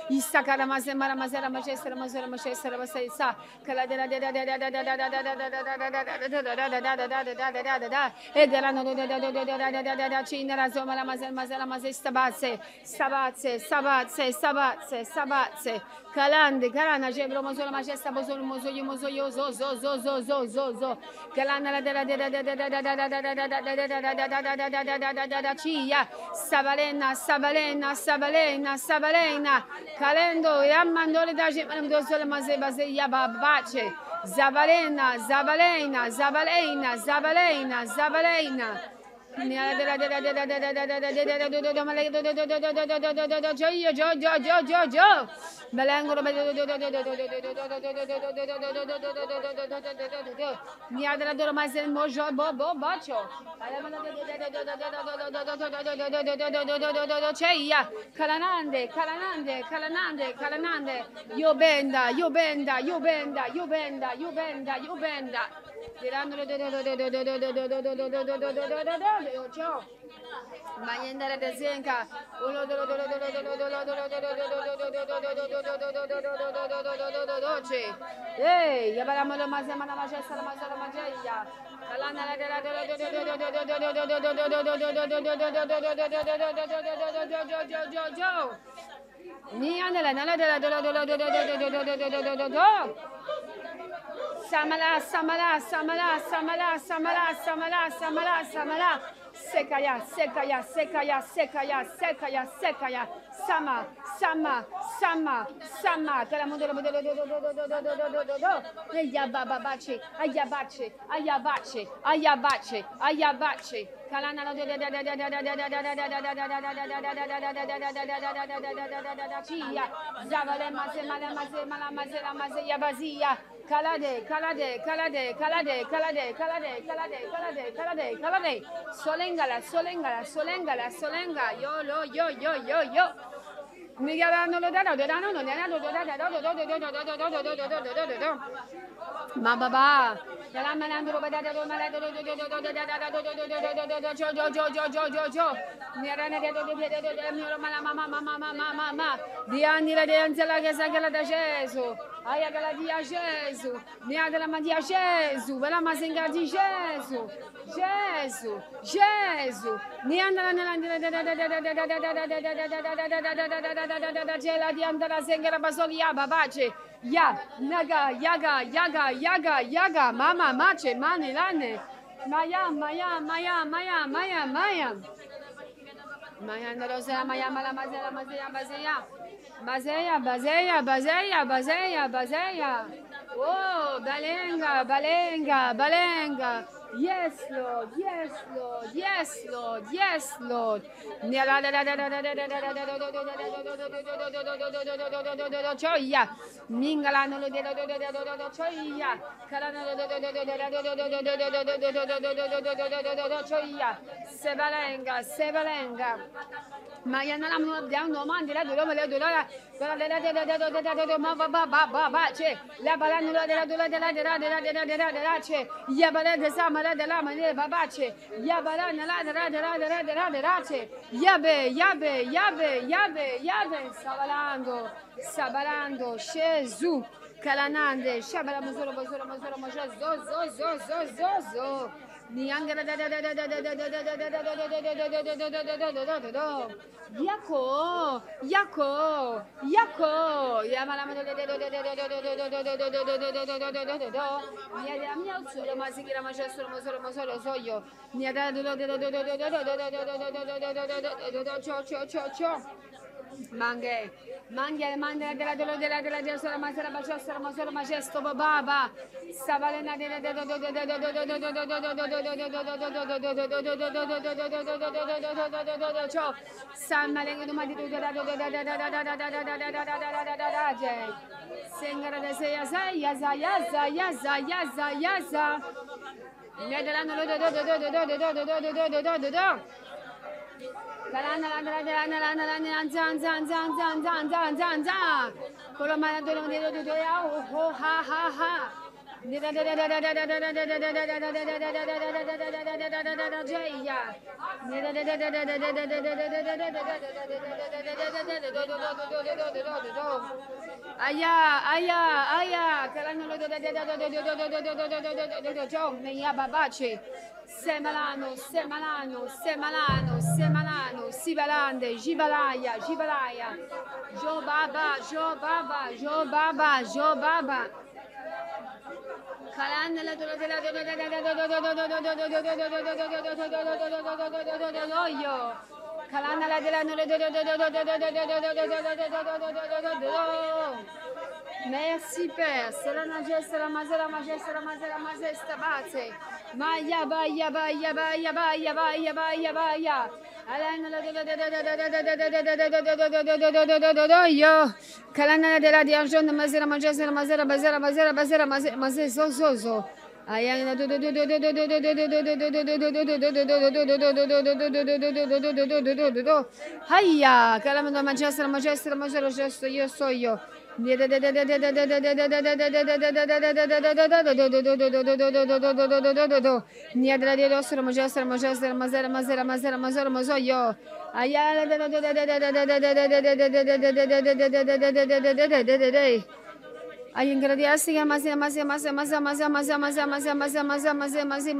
Isakara mazemara mazera majestra mazera majestra masesa kala cinera zomara mazera mazera mazesta base sabatse sabatse sabatse sabatse kalande kalana jebro mozola majesta bozolo mozoyo mozoyo zo zo zo zo zo zo zo kalana Cia, Sabalena, Sabalena, Sabalena, Sabalena, Calendo, Yamandole da Gemandosole Mazebase Yababace, Zabalena, Zabalena, Zabalena, Zabalena, Zabalena. Belangolo Niadra Mazen Mojo Bobo Bacho Ceia Calanande Calanande Calanande Calanande Io benda Io benda Io benda Io benda Io benda Io benda Mayendere de Zenka Hey, Yabaramolo Mazamana Majesta Mazara Majeya Samala, Samala, Samala, Samala, Samala, Samala, Samala, Samala, Sekaya, Sekaya, Sekaya, Sekaya, Sekaya, Sekaya, Sama, Sama, Sama, Sama, Kalamundo, Ayababache, Ayabache, Ayabache, Ayabache, Ayabache, Kalana, Zavale, Mazemala, Mazemala, Mazela, Mazea, Bazia. Calade, calade, calade, calade, calade, calade, calade, calade, calade, calade. Solengala, solengala, solengala, solenga. Yo, lo, yo, yo, yo, yo. Migalano lo dano, dano, no, dano, ma baba. La malandro badada do malado jo. Mirane de mio mama. Di anni la denzela che sagala da Gesù. Aia che la dia Gesù. Mia della madia Gesù. Vela masenga di Gesù. Gesù. Gesù. Ni andala nella gela di andala sengera basolia babace. Ya, naga, yaga, yaga, yaga, yaga, mama, mace, mani, lane. Maya, maya, maya, maya, maya, maya. Maya, rosa, maya, mala, mazela, mazea, bazea. Bazeia, bazeia, bazeia, bazeia, bazeia. Oh, balenga, balenga, balenga. Yes, Lord, yes, Lord, yes, Lord, yes, Lord. Gioia, mingalano gioia, gioia, sebalenga, sebalenga. Ma io non abbiamo domande la dove le dolore c'è la balanola della c'è ya balade samara della mane babace ya balana la c'è yabe sabalando Gesù calanande shabala mozoro zo Niangara Yako Yamala Mia solo masikira majestro mosoro soyo Niada cho Mange. Mangia manda della sola masera baciosa masera majesto baba. Savalena Semalano, Semalano, Semalano, Semalano, Sibalande, Gibalaya, Gibalaya, Jo Baba, Jo Baba, Jo Baba, Jo Baba. Merci Père, c'est la majesté, la majesté, la majesté, la majesté, la majesté, batte. Maya, baya, baya, baya, baya, baya, baya, baya. Yo, Kalana de la Dijon, la majesté, la majesté, la majesté, la majesté, la majesté, la majesté, la majesté, zozo. Hiya, Kalama de majesté, la majesté, la majesté, yo soy yo. Ay, ingredienti che ma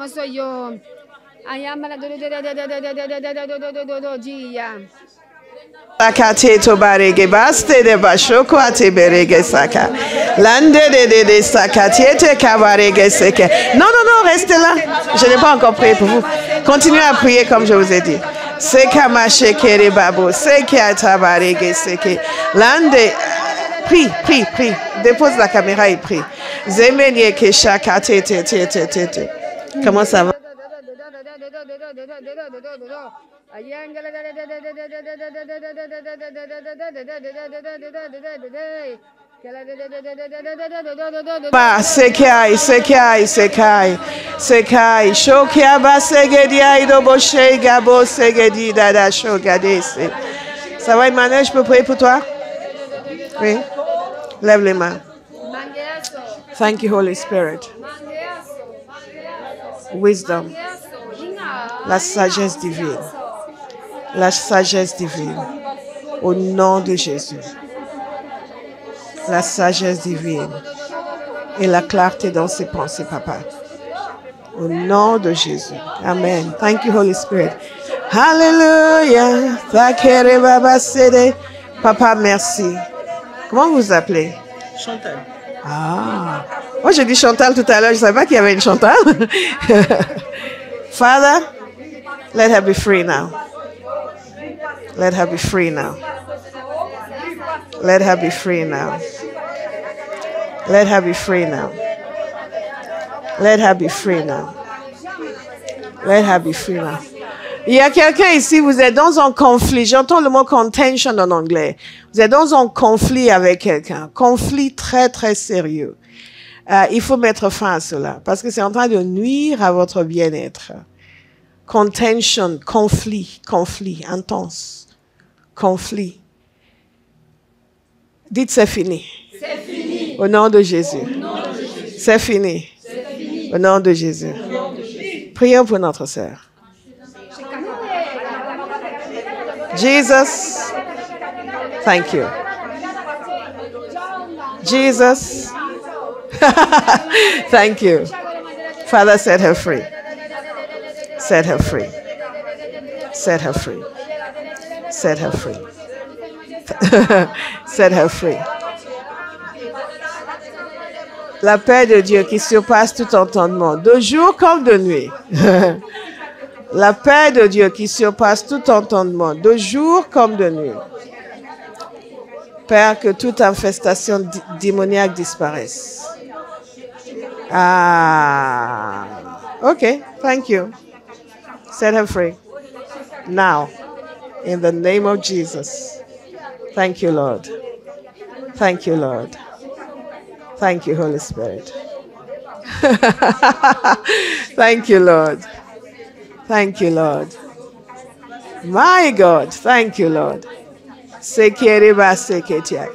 soy yo. Ay, ama la Sakate to barege baste de bashoko ate berege saka. Lande de sakate te kabarege seke. Non, non, non, restez là. Je n'ai pas encore prié pour vous. Continuez à prier comme je vous ai dit. Seka mashekere babo, seke atabarege seke. Lande, prie, prie, prie. Dépose la caméra et prie. Zemenye ke shakate te. Comment ça va? Sekai, Shokia Basegedi Aidobo Gabo Segedi Dada Shogadese. Ça va, Emmanuel, je peux prier pour toi? Oui. Lève les mains. Thank you, Holy Spirit. Wisdom. La sagesse divine. La sagesse divine. Au nom de Jésus. La sagesse divine. Et la clarté dans ses pensées, Papa. Au nom de Jésus. Amen. Thank you, Holy Spirit. Hallelujah. Papa, merci. Comment vous vous appelez? Chantal. Ah. Moi, j'ai dit Chantal tout à l'heure. Je ne savais pas qu'il y avait une Chantal. Father, let her be free now. Let her be free now. Let her be free now. Let her be free now. Let her be free now. Let her be free now. Il y a quelqu'un ici, vous êtes dans un conflit. J'entends le mot contention en anglais. Vous êtes dans un conflit avec quelqu'un. Conflit très, très sérieux. Il faut mettre fin à cela parce que c'est en train de nuire à votre bien-être. Contention, conflit intense. Conflit. Dites c'est fini. C'est fini. Au nom de Jésus. C'est fini. fini. Au nom de Jésus. Prions pour notre sœur. Jesus, thank you. Jesus, thank you. Father, set her free. Set her free. Set her free. Set her free. Set her free. La paix de Dieu qui surpasse tout entendement, de jour comme de nuit. La paix de Dieu qui surpasse tout entendement, de jour comme de nuit. Père, que toute infestation démoniaque disparaisse. Ah, okay, thank you. Set her free. Now, in the name of Jesus. Thank you, Lord. Thank you, Lord. Thank you, Holy Spirit. Thank you, Lord. Thank you, Lord. My God, thank you, Lord. Sekeriba seketia.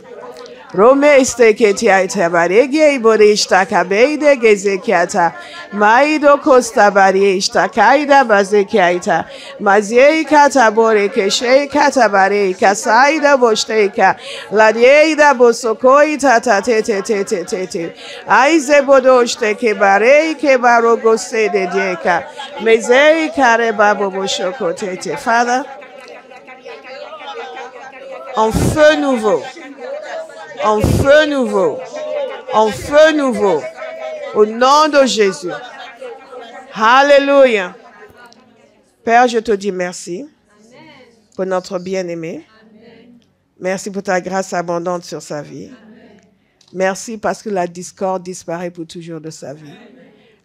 Rome steketia tabarege iborishta kabeide gezekiata. Maido costa barishta kaida bazekiata. Maziei katabore keshe katabare kasaida bosteka. Ladieida bosokoi tata tete tete tete. Aize bodoshte kebare kebarogo sede dieka. Mezei kare babo boshoko tete. Father, en feu nouveau, en feu nouveau, en feu nouveau, au nom de Jésus. Alléluia. Père, je te dis merci pour notre bien-aimé. Merci pour ta grâce abondante sur sa vie. Merci parce que la discorde disparaît pour toujours de sa vie.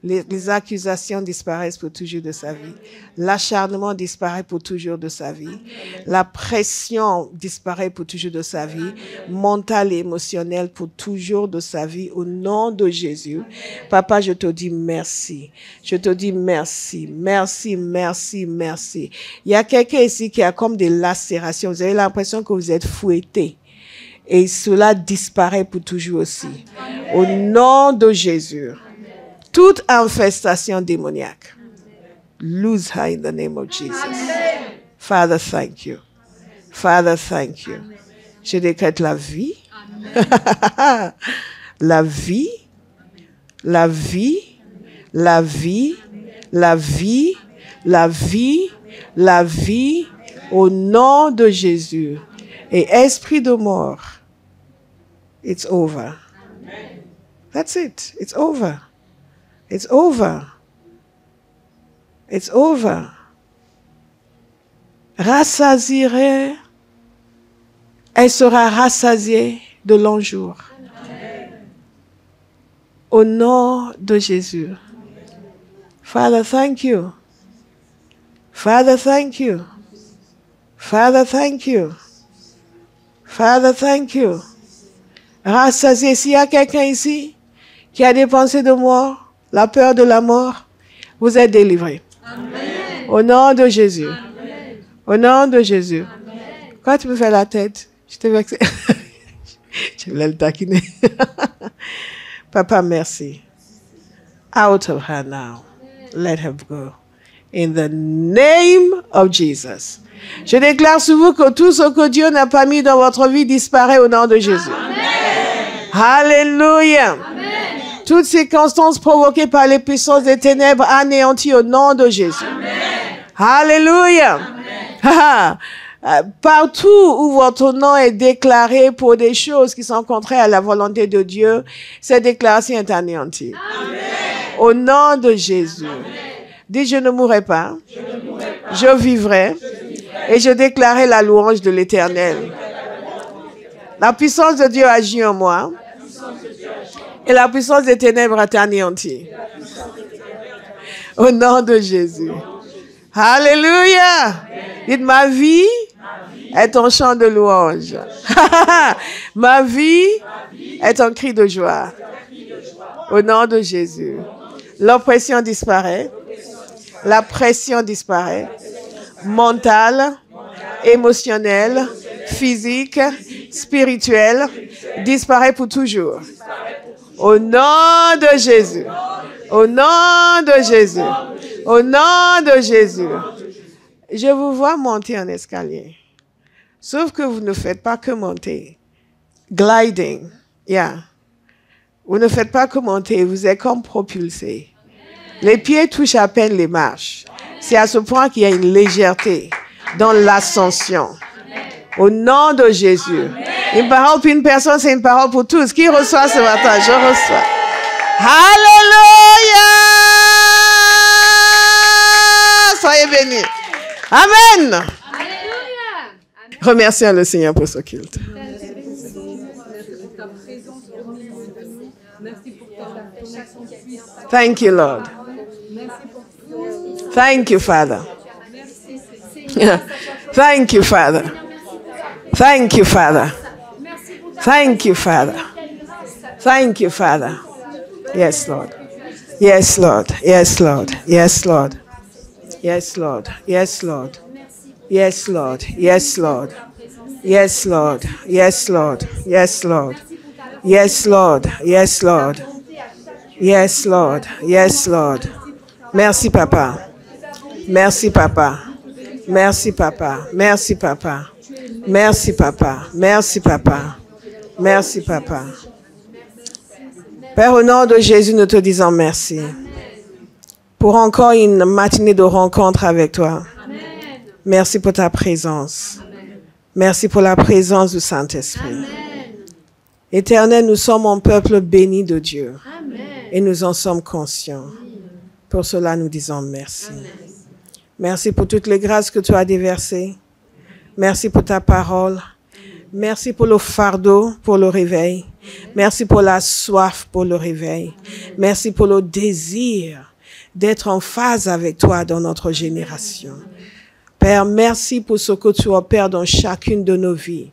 Les accusations disparaissent pour toujours de sa vie. L'acharnement disparaît pour toujours de sa vie. La pression disparaît pour toujours de sa vie. Mentale et émotionnelle pour toujours de sa vie. Au nom de Jésus. Papa, je te dis merci. Je te dis merci. Merci, merci, merci. Il y a quelqu'un ici qui a comme des lacérations. Vous avez l'impression que vous êtes fouetté. Et cela disparaît pour toujours aussi. Au nom de Jésus. Toute infestation démoniaque, lose her in the name of Jesus. Amen. Father, thank you. Father, thank you. Je décrète la vie, la vie, la vie, la vie, la vie, la vie, la vie, au nom de Jésus. Et esprit de mort, it's over. That's it. It's over. It's over. It's over. Rassasierai, elle sera rassasiée de longs jours. Au nom de Jésus. Father, thank you. Father, thank you. Father, thank you. Father, thank you. Rassasié, s'il y a quelqu'un ici qui a des pensées de mort, la peur de la mort, vous êtes délivrés. Amen. Au nom de Jésus. Amen. Au nom de Jésus. Amen. Quand tu me fais la tête, je te vexé. Je voulais le taquiner. Papa, merci. Out of her now. Let her go. In the name of Jesus. Je déclare sur vous que tout ce que Dieu n'a pas mis dans votre vie disparaît au nom de Jésus. Amen. Alléluia. Amen. Toutes circonstances provoquées par les puissances des ténèbres anéanties au nom de Jésus. Amen. Alléluia. Amen. Partout où votre nom est déclaré pour des choses qui sont contraires à la volonté de Dieu, cette déclaration est anéantie. Amen. Au nom de Jésus. Amen. Dis, je ne mourrai pas. Je vivrai. Et je déclarerai la louange de l'Éternel. La puissance de Dieu agit en moi. Et la puissance des ténèbres est anéantie. Au nom de Jésus. Alléluia. Dites, ma vie est un chant de louange. Ma vie est un cri de joie. Au nom de Jésus. L'oppression disparaît. La pression disparaît. Mentale, émotionnelle, physique, spirituelle, disparaît pour toujours. Au nom de Jésus. Au nom de Jésus. Au nom de Jésus. Je vous vois monter en escalier. Sauf que vous ne faites pas que monter. Gliding. Yeah. Vous ne faites pas que monter. Vous êtes comme propulsé. Les pieds touchent à peine les marches. C'est à ce point qu'il y a une légèreté dans l'ascension. Au nom de Jésus. Amen. Une parole pour une personne, c'est une parole pour tous. Qui reçoit ce matin? Je reçois. Alléluia! Soyez bénis. Amen. Alléluia. Remercions le Seigneur pour ce culte. Thank you, Lord. Thank you, Father. Thank you, Father. Thank you, Father. Thank you, Father. Thank you, Father. Yes, Lord. Yes, Lord. Yes, Lord. Yes, Lord. Yes, Lord. Yes, Lord. Yes, Lord. Yes, Lord. Yes, Lord. Yes, Lord. Yes, Lord. Yes, Lord. Yes, Lord. Yes, Lord. Yes, Lord. Merci, Papa. Merci, Papa. Merci, Papa. Merci, Papa. Merci, Papa. Merci, Papa. Merci, Papa. Père, au nom de Jésus, nous te disons merci pour encore une matinée de rencontre avec toi. Merci pour ta présence. Merci pour la présence du Saint-Esprit. Éternel, nous sommes un peuple béni de Dieu. Et nous en sommes conscients. Pour cela, nous disons merci. Merci pour toutes les grâces que tu as déversées. Merci pour ta parole. Merci pour le fardeau, pour le réveil. Merci pour la soif, pour le réveil. Merci pour le désir d'être en phase avec toi dans notre génération. Père, merci pour ce que tu opères dans chacune de nos vies.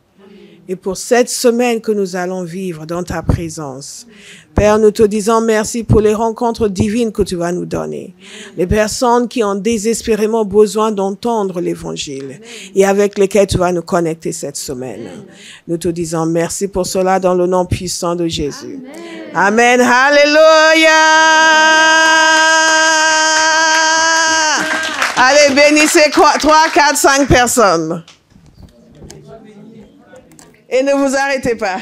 Et pour cette semaine que nous allons vivre dans ta présence. Père, nous te disons merci pour les rencontres divines que tu vas nous donner. Les personnes qui ont désespérément besoin d'entendre l'évangile et avec lesquelles tu vas nous connecter cette semaine. Nous te disons merci pour cela dans le nom puissant de Jésus. Amen. Alléluia. Allez, bénissez 3, 4, 5 personnes. Et ne vous arrêtez pas.